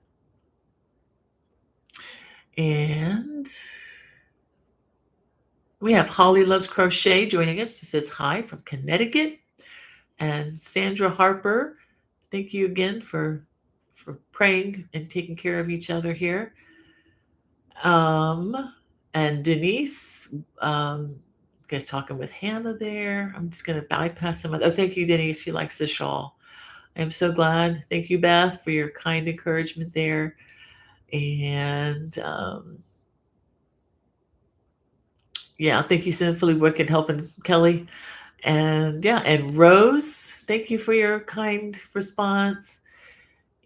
And we have Holly Loves Crochet joining us. She says hi from Connecticut. And Sandra Harper, thank you again for praying and taking care of each other here. And Denise, you guys talking with Hannah there. I'm just going to bypass some. Oh, thank you, Denise. She likes the shawl. I'm so glad. Thank you, Beth, for your kind encouragement there. And yeah, thank you, Sinfully Wicked, helping Kelly. And yeah, and Rose, thank you for your kind response.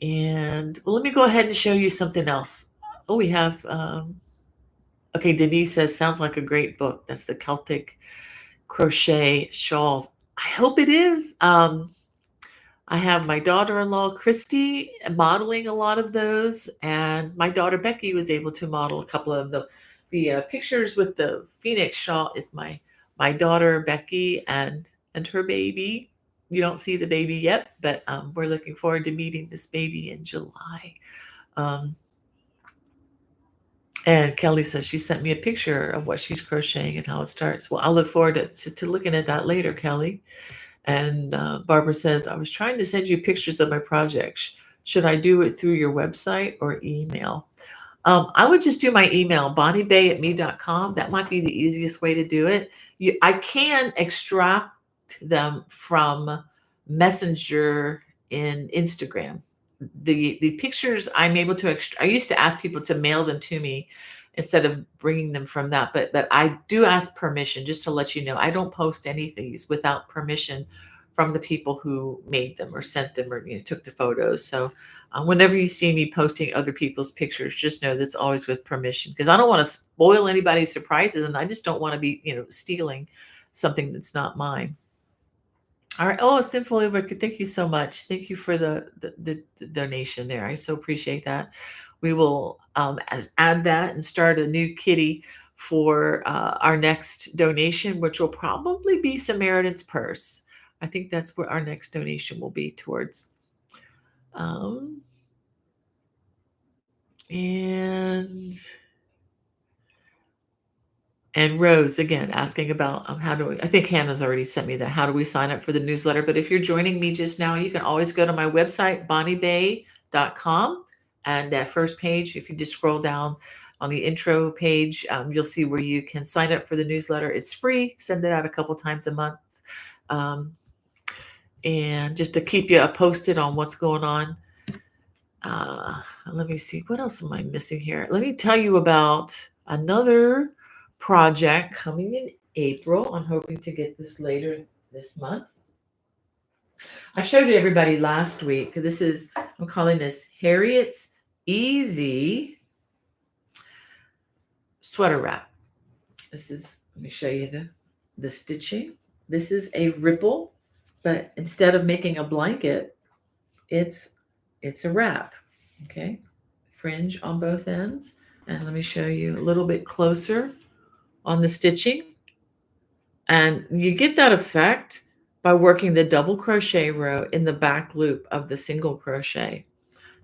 And well, let me go ahead and show you something else. Oh, we have. Okay, Denise says, sounds like a great book. That's the Celtic Crochet Shawls. I hope it is. I have my daughter-in-law, Christy, modeling a lot of those. And my daughter, Becky, was able to model a couple of the pictures with the Phoenix shawl. Is my daughter, Becky, and her baby. you don't see the baby yet, but we're looking forward to meeting this baby in July. Um, and Kelly says she sent me a picture of what she's crocheting and how it starts. Well, I'll look forward to looking at that later, Kelly. And Barbara says, I was trying to send you pictures of my projects. Should I do it through your website or email? I would just do my email, bonniebay@me.com. That might be the easiest way to do it. I can extract them from Messenger in Instagram. The pictures I'm able to I used to ask people to mail them to me instead of bringing them from that, but I do ask permission, just to let you know. I don't post any of these without permission from the people who made them or sent them or took the photos. So whenever you see me posting other people's pictures, just know that's always with permission, because I don't want to spoil anybody's surprises, and I just don't want to be, stealing something that's not mine. All right. Oh, Sinfully Wicked, thank you so much. Thank you for the donation there. I so appreciate that. We will add that and start a new kitty for our next donation, which will probably be Samaritan's Purse. I think that's where our next donation will be towards. Um, and Rose again asking about how do we, I think Hannah's already sent me that. How do we sign up for the newsletter? But if you're joining me just now, you can always go to my website, bonniebay.com. And that first page, if you just scroll down on the intro page, you'll see where you can sign up for the newsletter. It's free, send it out a couple times a month. And just to keep you posted on what's going on. Let me see, what else am I missing here? Let me tell you about another project coming in April. I'm hoping to get this later this month. I showed it everybody last week. I'm calling this Harriet's Easy Sweater Wrap. Let me show you the stitching. This is a ripple, but instead of making a blanket, it's a wrap. Okay, fringe on both ends. And let me show you a little bit closer on the stitching. And you get that effect by working the double crochet row in the back loop of the single crochet.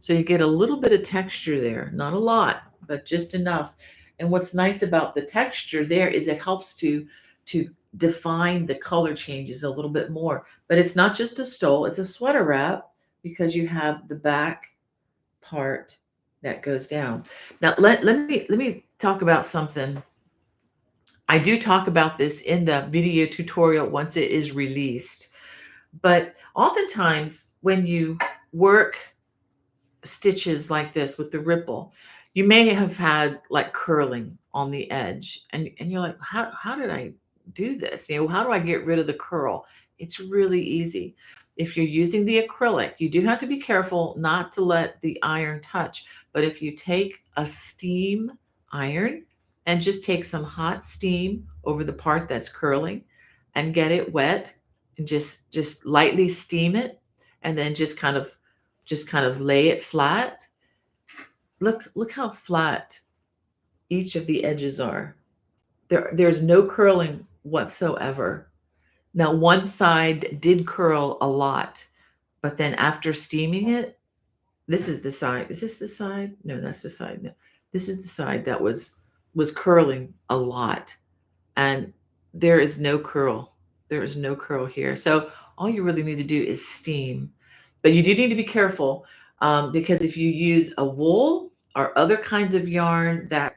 So you get a little bit of texture there, not a lot, but just enough. And what's nice about the texture there is it helps to define the color changes a little bit more. But it's not just a stole, it's a sweater wrap, because you have the back part that goes down. Now let me talk about something. I do talk about this in the video tutorial once it is released. But oftentimes when you work stitches like this with the ripple, you may have had like curling on the edge, and you're like, how did I do this? How do I get rid of the curl? It's really easy. If you're using the acrylic, you do have to be careful not to let the iron touch. But if you take a steam iron and just take some hot steam over the part that's curling and get it wet, and just lightly steam it, and then just kind of lay it flat. Look how flat each of the edges are. There's no curling whatsoever. Now, one side did curl a lot, but then after steaming it, this is the side. Is this the side? No, that's the side. No, this is the side that was curling a lot, and there is no curl. There is no curl here. So all you really need to do is steam, but you do need to be careful, because if you use a wool or other kinds of yarn that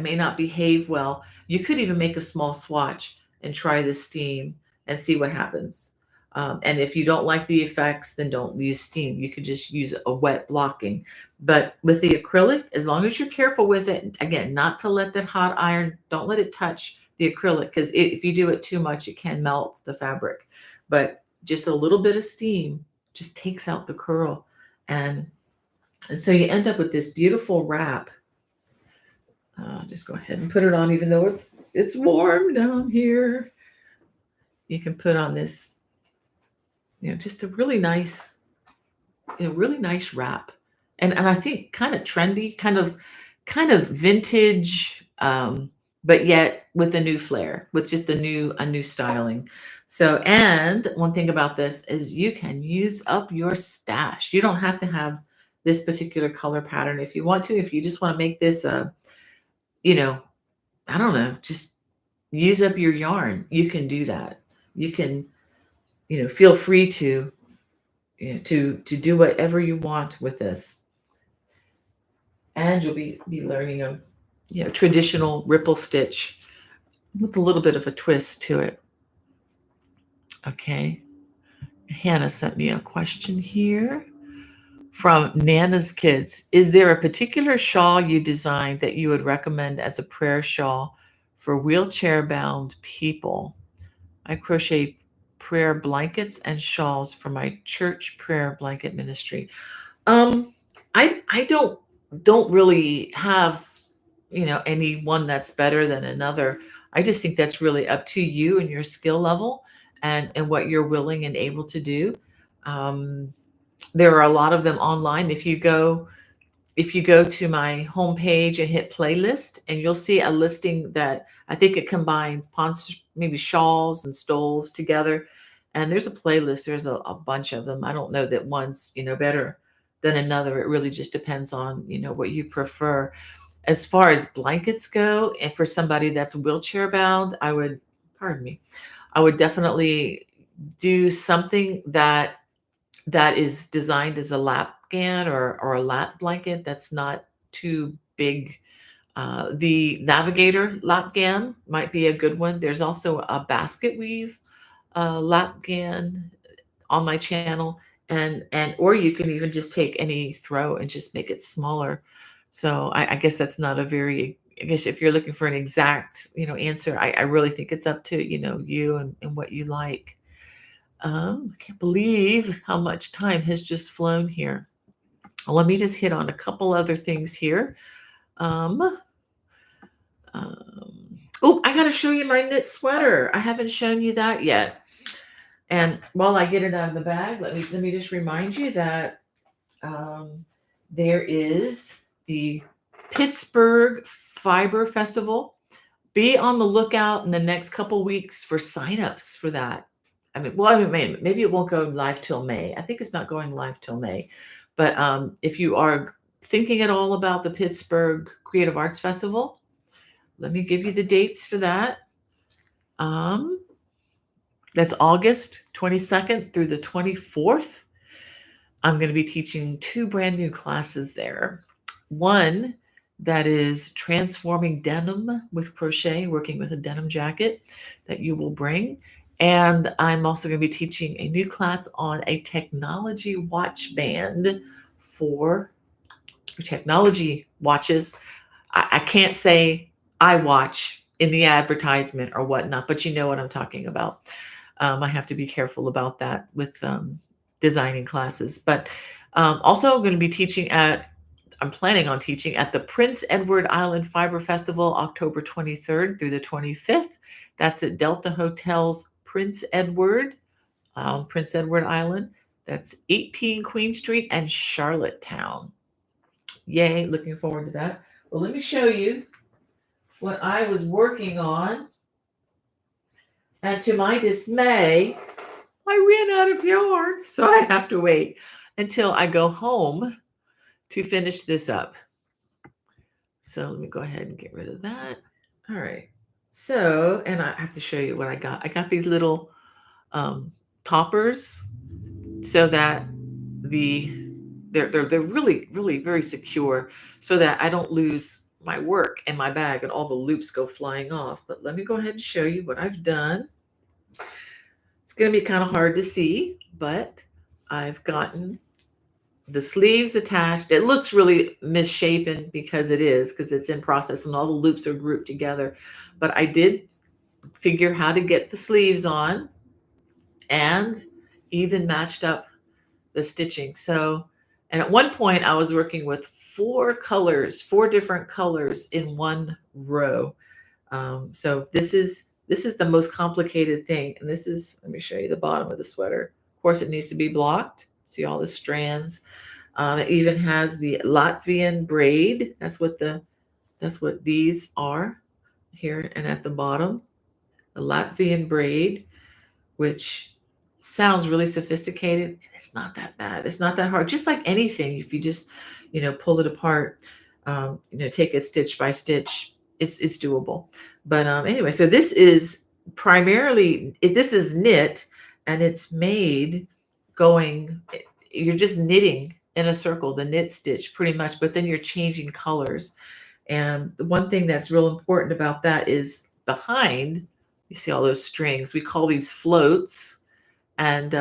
may not behave well, you could even make a small swatch and try the steam and see what happens. And if you don't like the effects, then don't use steam. You could just use a wet blocking. But with the acrylic, as long as you're careful with it, again, not to let that hot iron, don't let it touch the acrylic, because if you do it too much, it can melt the fabric. But just a little bit of steam just takes out the curl. And so you end up with this beautiful wrap. Just go ahead and put it on, even though it's warm down here. You can put on this, just a really nice wrap, and I think kind of trendy, kind of vintage, but yet with a new flair, with just a new styling. So, and one thing about this is you can use up your stash. You don't have to have this particular color pattern if you want to. If you just want to make this a, you know, I don't know, just use up your yarn. You can do that. You can, feel free to, to do whatever you want with this, and you'll be learning a, traditional ripple stitch with a little bit of a twist to it. Okay. Hannah sent me a question here from Nana's Kids. Is there a particular shawl you designed that you would recommend as a prayer shawl for wheelchair bound people? I crochet prayer blankets and shawls for my church prayer blanket ministry. Um, I don't really have, any one that's better than another. I just think that's really up to you and your skill level, and what you're willing and able to do. Um, there are a lot of them online. If you go to my homepage and hit playlist, and you'll see a listing that I think it combines maybe shawls and stoles together. And there's a playlist. There's a bunch of them. I don't know that one's, better than another. It really just depends on, what you prefer. As far as blankets go, and for somebody that's wheelchair bound, pardon me, I would definitely do something that is designed as a lapgan, or a lap blanket that's not too big. The Navigator lapgan might be a good one. There's also a basket weave lapgan on my channel, and or you can even just take any throw and just make it smaller. So I guess that's not a very, I guess if you're looking for an exact, answer, I really think it's up to, you and what you like. I can't believe how much time has just flown here. Let me just hit on a couple other things here. Um, oh, I got to show you my knit sweater. I haven't shown you that yet. And while I get it out of the bag, let me just remind you that there is the Pittsburgh Fiber Festival. Be on the lookout in the next couple weeks for signups for that. Maybe it won't go live till May. I think it's not going live till May. But if you are thinking at all about the Pittsburgh Creative Arts Festival, let me give you the dates for that. That's August 22nd through the 24th. I'm going to be teaching 2 brand new classes there. One that is transforming denim with crochet, working with a denim jacket that you will bring. And I'm also going to be teaching a new class on a technology watch band for technology watches. I can't say iWatch in the advertisement or whatnot, but you know what I'm talking about. I have to be careful about that with designing classes. But also I'm going to be I'm planning on teaching at the Prince Edward Island Fiber Festival, October 23rd through the 25th. That's at Delta Hotels Prince Edward Island. That's 18 Queen Street and Charlottetown. Yay, looking forward to that. Well, let me show you what I was working on. And to my dismay, I ran out of yarn, so I have to wait until I go home to finish this up. So let me go ahead and get rid of that. All right. So, and I have to show you what I got. I got these little toppers so that they're really very secure, so that I don't lose my work and my bag and all the loops go flying off. But let me go ahead and show you what I've done. It's going to be kind of hard to see, but I've gotten the sleeves attached. It looks really misshapen because it's in process and all the loops are grouped together. But I did figure how to get the sleeves on, and even matched up the stitching. So, and at one point I was working with 4 different colors in one row. So this is the most complicated thing. And let me show you the bottom of the sweater. Of course, it needs to be blocked. See all the strands. It even has the Latvian braid. That's what these are here, and at the bottom, the Latvian braid which sounds really sophisticated, and it's not that bad. It's not that hard. Just like anything, if you just, pull it apart, take it stitch by stitch, it's doable. But anyway, so this is primarily this is knit, and it's made going. You're just knitting in a circle, the knit stitch, pretty much. But then you're changing colors. And the one thing that's real important about that is behind, you see all those strings. We call these floats. And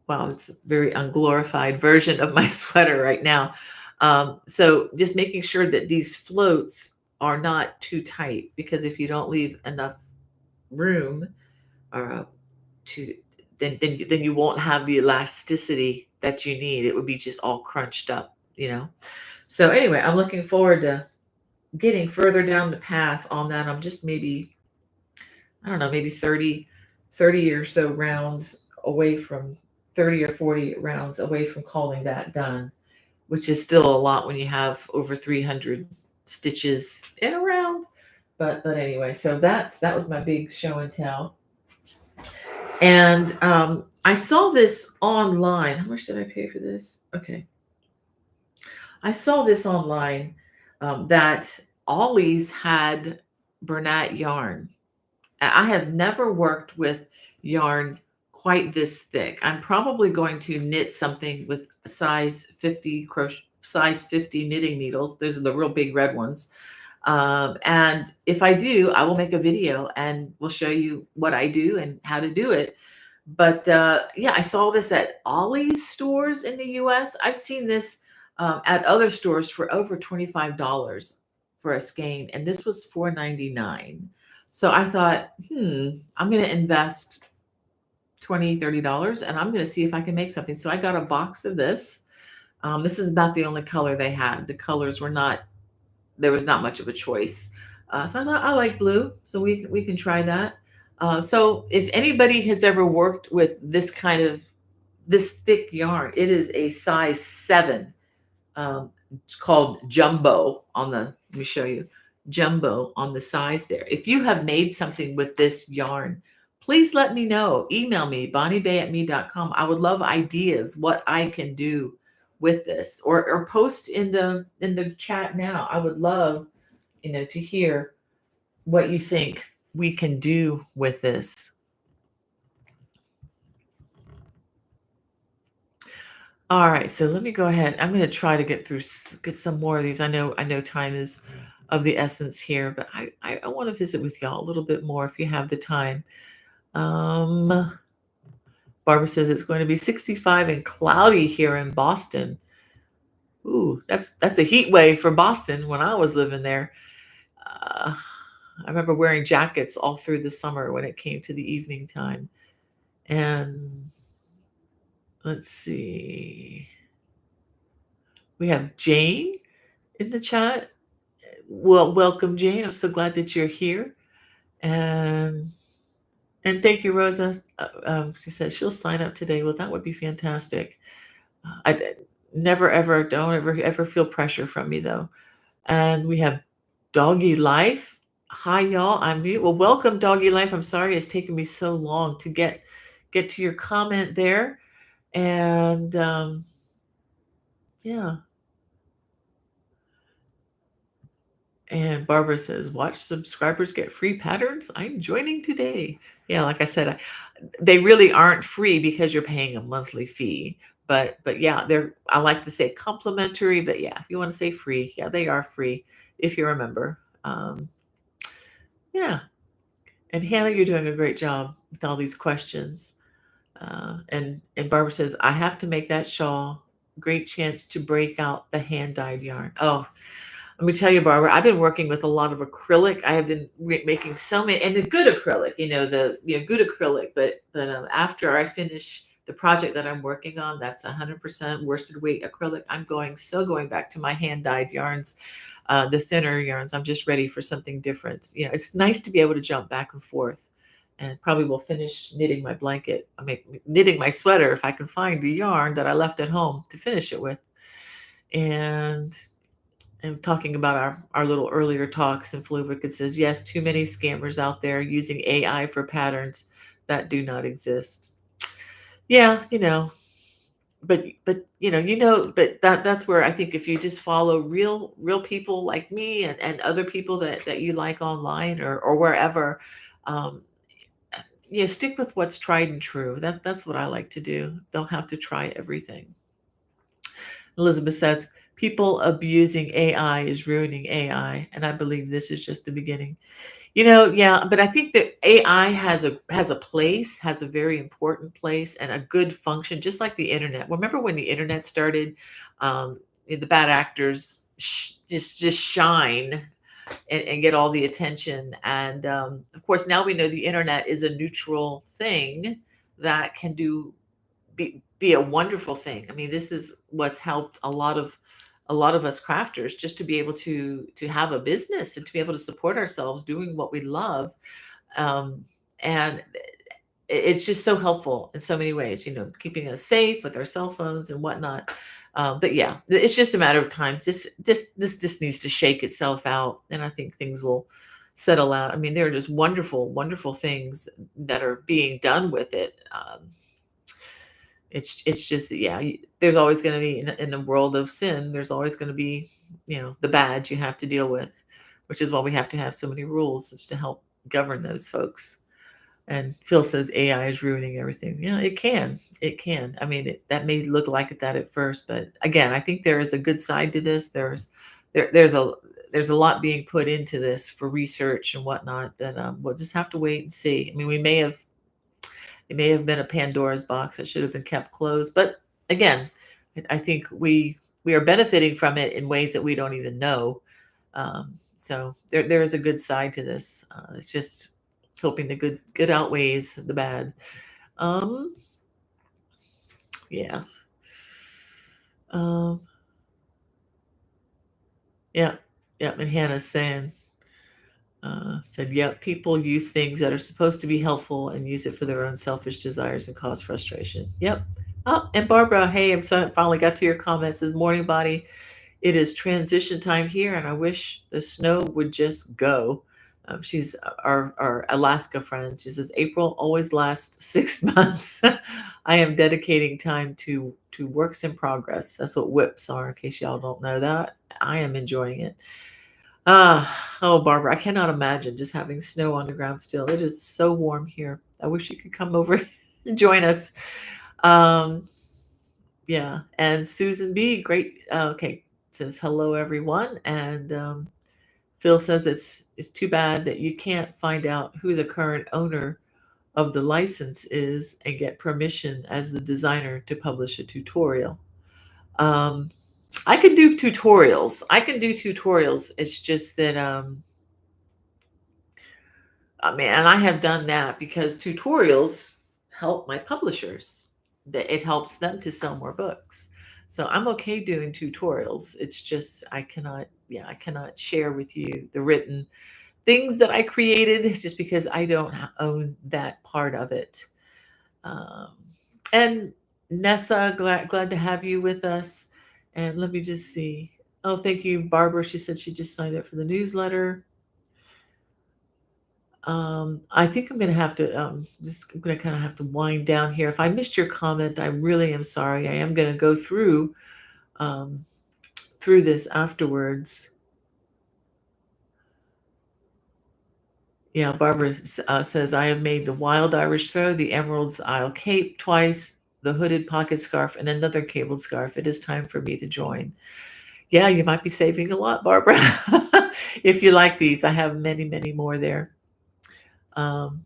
well, it's a very unglorified version of my sweater right now. So just making sure that these floats are not too tight, because if you don't leave enough room uh, to then you won't have the elasticity that you need. It would be just all crunched up. So anyway, I'm looking forward to getting further down the path on that. I'm just maybe, I don't know, maybe 30 or so rounds away from 30 or 40 rounds away from calling that done, which is still a lot when you have over 300 stitches in a round. But anyway, so that was my big show and tell. And I saw this online. How much did I pay for this? Okay. I saw this online, that Ollie's had Bernat yarn. I have never worked with yarn quite this thick. I'm probably going to knit something with a size 50 knitting needles. Those are the real big red ones. And if I do, I will make a video and we'll show you what I do and how to do it. But yeah, I saw this at Ollie's stores in the US. I've seen this at other stores for over $25 for a skein, and this was $4.99. So I thought, I'm going to invest $20, $30, and I'm going to see if I can make something. So I got a box of this. This is about the only color they had. The colors were not, there was not much of a choice. So I thought, I like blue, so we can try that. So if anybody has ever worked with this thick yarn, it is a size 7. It's called jumbo let me show you, jumbo on the size there. If you have made something with this yarn, please let me know. Email me, bonniebay@me.com. I would love ideas, what I can do with this, or post in the chat now. I would love, to hear what you think we can do with this. All right, so let me go ahead. I'm going to try to get some more of these. I know time is of the essence here, but I want to visit with y'all a little bit more if you have the time. Barbara says it's going to be 65 and cloudy here in Boston. Ooh, that's a heat wave for Boston when I was living there. I remember wearing jackets all through the summer when it came to the evening time. And let's see. We have Jane in the chat. Well, welcome, Jane. I'm so glad that you're here. And thank you, Rosa. She said she'll sign up today. Well, that would be fantastic. I don't ever feel pressure from me though. And we have Doggy Life. Hi, y'all. I'm mute. Well, welcome, Doggy Life. I'm sorry it's taken me so long to get to your comment there. And yeah. And Barbara says, watch subscribers get free patterns. I'm joining today. Yeah, like I said, they really aren't free because you're paying a monthly fee. But yeah, I like to say complimentary, but yeah, if you want to say free, yeah, they are free if you remember. Yeah. And Hannah, you're doing a great job with all these questions. And Barbara says, I have to make that shawl. Great chance to break out the hand-dyed yarn. Oh, let me tell you, Barbara, I've been working with a lot of acrylic. I have been making so many, and the good acrylic, good acrylic. But after I finish the project that I'm working on, that's 100% worsted weight acrylic. I'm going back to my hand-dyed yarns, the thinner yarns. I'm just ready for something different. It's nice to be able to jump back and forth. And probably will finish knitting my blanket. Knitting my sweater if I can find the yarn that I left at home to finish it with. And talking about our little earlier talks, and Fluvic, it says, yes, too many scammers out there using AI for patterns. that do not exist. Yeah, but that's where I think if you just follow real people like me and other people that you like online or wherever, um, stick with what's tried and true. That's what I like to do. Don't have to try everything. Elizabeth says people abusing AI is ruining AI, and I believe this is just the beginning. Yeah, but I think that AI has a place, has a very important place and a good function, just like the internet. Remember when the internet started, the bad actors just shine and get all the attention. And of course, now we know the internet is a neutral thing that can be a wonderful thing. I mean, this is what's helped a lot of us crafters just to be able to have a business and to be able to support ourselves doing what we love. Um, and it's just so helpful in so many ways, keeping us safe with our cell phones and whatnot. But yeah, it's just a matter of time. This just needs to shake itself out, and I think things will settle out. I mean, there are just wonderful, wonderful things that are being done with it. It's just that, yeah, there's always going to be in a world of sin. There's always going to be, the bad you have to deal with, which is why we have to have so many rules is to help govern those folks. And Phil says AI is ruining everything. Yeah, it can. I mean, that may look like it that at first, but again, I think there is a good side to this. There's a lot being put into this for research and whatnot, but we'll just have to wait and see. I mean, it may have been a Pandora's box that should have been kept closed. But again, I think we are benefiting from it in ways that we don't even know. So there is a good side to this. It's just hoping the good outweighs the bad. Um, yeah. Um, yeah. Yeah. And Hannah's saying, said, yeah, people use things that are supposed to be helpful and use it for their own selfish desires and cause frustration. Yep. Oh, and Barbara, hey, I'm so finally got to your comments. This morning body, it is transition time here, and I wish the snow would just go. She's our Alaska friend. She says April always lasts 6 months. I am dedicating time to works in progress. That's what whips are. In case y'all don't know that, I am enjoying it. Oh, Barbara, I cannot imagine just having snow on the ground still. It is so warm here. I wish you could come over and join us. Um, yeah, and Susan B, great. Okay, says hello everyone, and Phil says it's too bad that you can't find out who the current owner of the license is and get permission as the designer to publish a tutorial. Um, I can do tutorials. I can do tutorials. It's just that I mean, and I have done that because tutorials help my publishers. That it helps them to sell more books. So I'm okay doing tutorials. It's just I cannot share with you the written things that I created just because I don't own that part of it. Um, and Nessa, glad to have you with us. And let me just see. Oh, thank you, Barbara. She said she just signed up for the newsletter. I think I'm gonna have to just I'm gonna kind of have to wind down here. If I missed your comment, I really am sorry. I am gonna go um, through this afterwards. Yeah, Barbara says I have made the wild Irish throw, the Emerald's Isle cape twice, the hooded pocket scarf, and another cabled scarf. It is time for me to join. Yeah, you might be saving a lot, Barbara. If you like these, I have many, many more there. Um,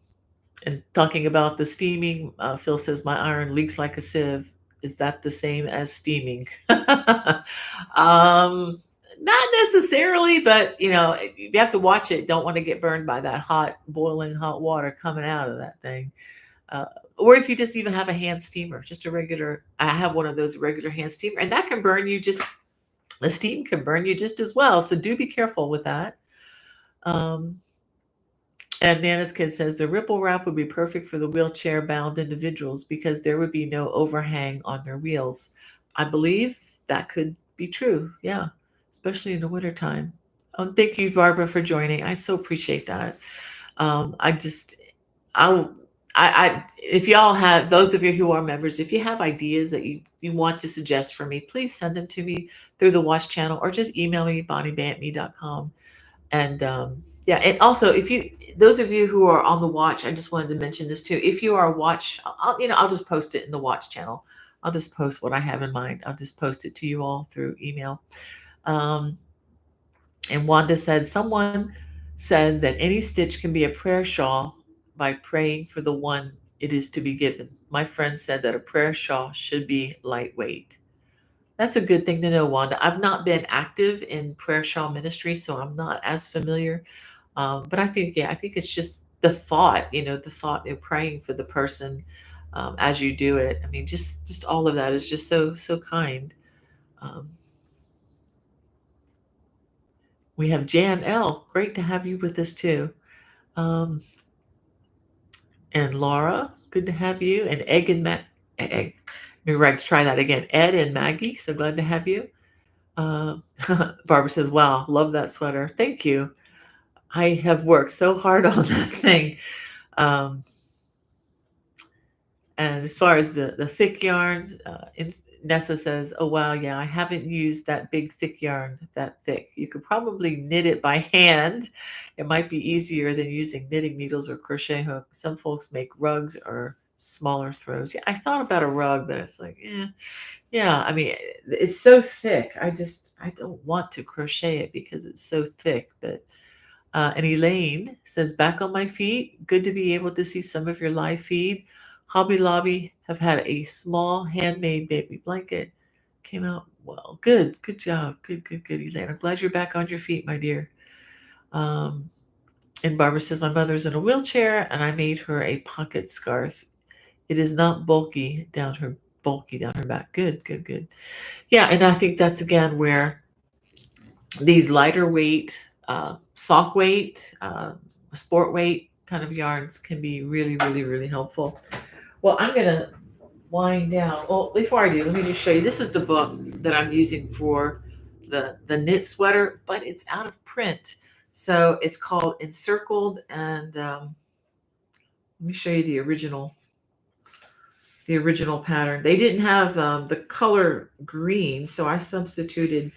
And talking about the steaming, Phil says, my iron leaks like a sieve. Is that the same as steaming? Not necessarily, but you have to watch it. Don't want to get burned by that boiling hot water coming out of that thing. Uh, or if you just even have a hand steamer, just a regular, I have one of those regular hand steamer, and that can burn you the steam can burn you just as well. So do be careful with that. Um, And Nana's Kid says the ripple wrap would be perfect for the wheelchair bound individuals because there would be no overhang on their wheels. I believe that could be true. Yeah, especially in the wintertime. Thank you, Barbara, for joining. I so appreciate that. I just, I if y'all have, those of you who are members, if you have ideas that you want to suggest for me, please send them to me through the watch channel or just email me, bonniebantme.com. And yeah, and also if you, those of you who are on the watch, I just wanted to mention this too. If you are a watch, I'll just post it in the watch channel. I'll just post what I have in mind. I'll just post it to you all through email. Um, and Wanda said, someone said that any stitch can be a prayer shawl by praying for the one it is to be given. My friend said that a prayer shawl should be lightweight. That's a good thing to know, Wanda. I've not been active in prayer shawl ministry, so I'm not as familiar. But I think, yeah, I think it's just the thought, the thought of praying for the person as you do it. I mean, just all of that is just so kind. Um, we have Jan L. Great to have you with us too. Um, and Laura, good to have you. And Egg and Egg. Maybe let's try that again. Ed and Maggie, so glad to have you. Uh, Barbara says, "Wow, love that sweater. Thank you. I have worked so hard on that thing." Um, and as far as the thick yarn, Nessa says, "Oh wow, yeah, I haven't used that big thick yarn that thick. You could probably knit it by hand. It might be easier than using knitting needles or crochet hook. Some folks make rugs or smaller throws. Yeah, I thought about a rug, but it's like, yeah. I mean, it's so thick. I don't want to crochet it because it's so thick, but." And Elaine says, back on my feet. Good to be able to see some of your live feed. Hobby Lobby have had a small handmade baby blanket. Came out well. Good. Good job. Good, Elaine. I'm glad you're back on your feet, my dear. Um, and Barbara says, my mother's in a wheelchair and I made her a pocket scarf. It is not bulky down her back. Good. Yeah, and I think that's again where these lighter weight, soft weight, sport weight kind of yarns can be really helpful. Well, I'm gonna wind down. Well, before I do, let me just show you. This is the book that I'm using for the knit sweater, but it's out of print. So it's called Encircled, and let me show you the original pattern. They didn't have the color green, so I substituted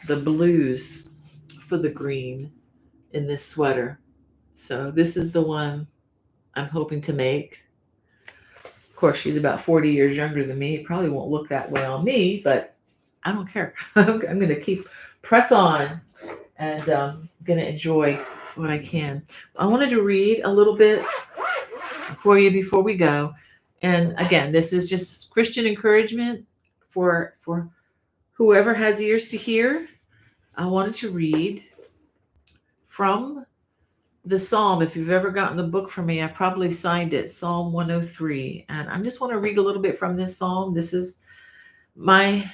the blues for the green in this sweater. So this is the one I'm hoping to make. Of course, she's about 40 years younger than me. It probably won't look that way on me, but I don't care. I'm going to keep press on and going to enjoy what I can. I wanted to read a little bit for you before we go. And again, this is just Christian encouragement for whoever has ears to hear. I wanted to read from the Psalm. If you've ever gotten the book from me, I probably signed it, Psalm 103. And I just want to read a little bit from this Psalm. This is my,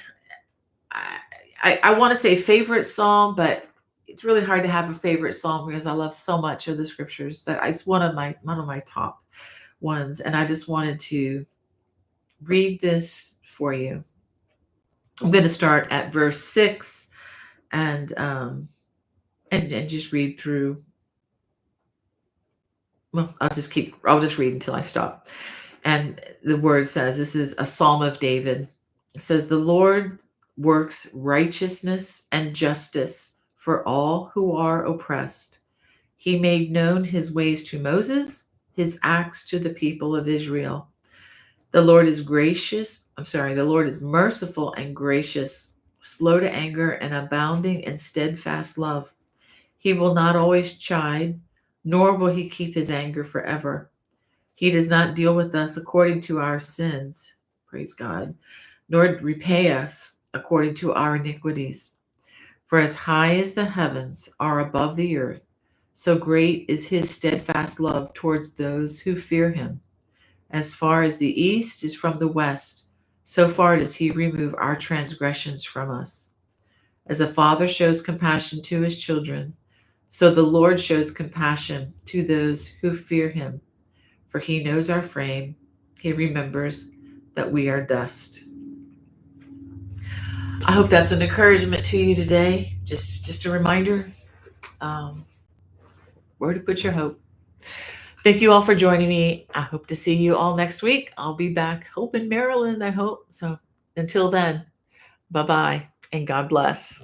I want to say favorite Psalm, but it's really hard to have a favorite Psalm because I love so much of the scriptures, but it's one of my top ones. And I just wanted to read this for you. I'm going to start at verse 6 and just read through. Well, I'll just read until I stop. And the word says, this is a Psalm of David. It says, the Lord works righteousness and justice for all who are oppressed. He made known his ways to Moses, his acts to the people of Israel. The Lord is merciful and gracious, slow to anger and abounding in steadfast love. He will not always chide, nor will he keep his anger forever. He does not deal with us according to our sins, praise God, nor repay us according to our iniquities. For as high as the heavens are above the earth, so great is his steadfast love towards those who fear him. As far as the east is from the west, so far does he remove our transgressions from us. As a father shows compassion to his children, so the Lord shows compassion to those who fear him. For he knows our frame. He remembers that we are dust. I hope that's an encouragement to you today. Just a reminder, where to put your hope. Thank you all for joining me. I hope to see you all next week. I'll be back, hope in Maryland, I hope. So until then, bye bye and God bless.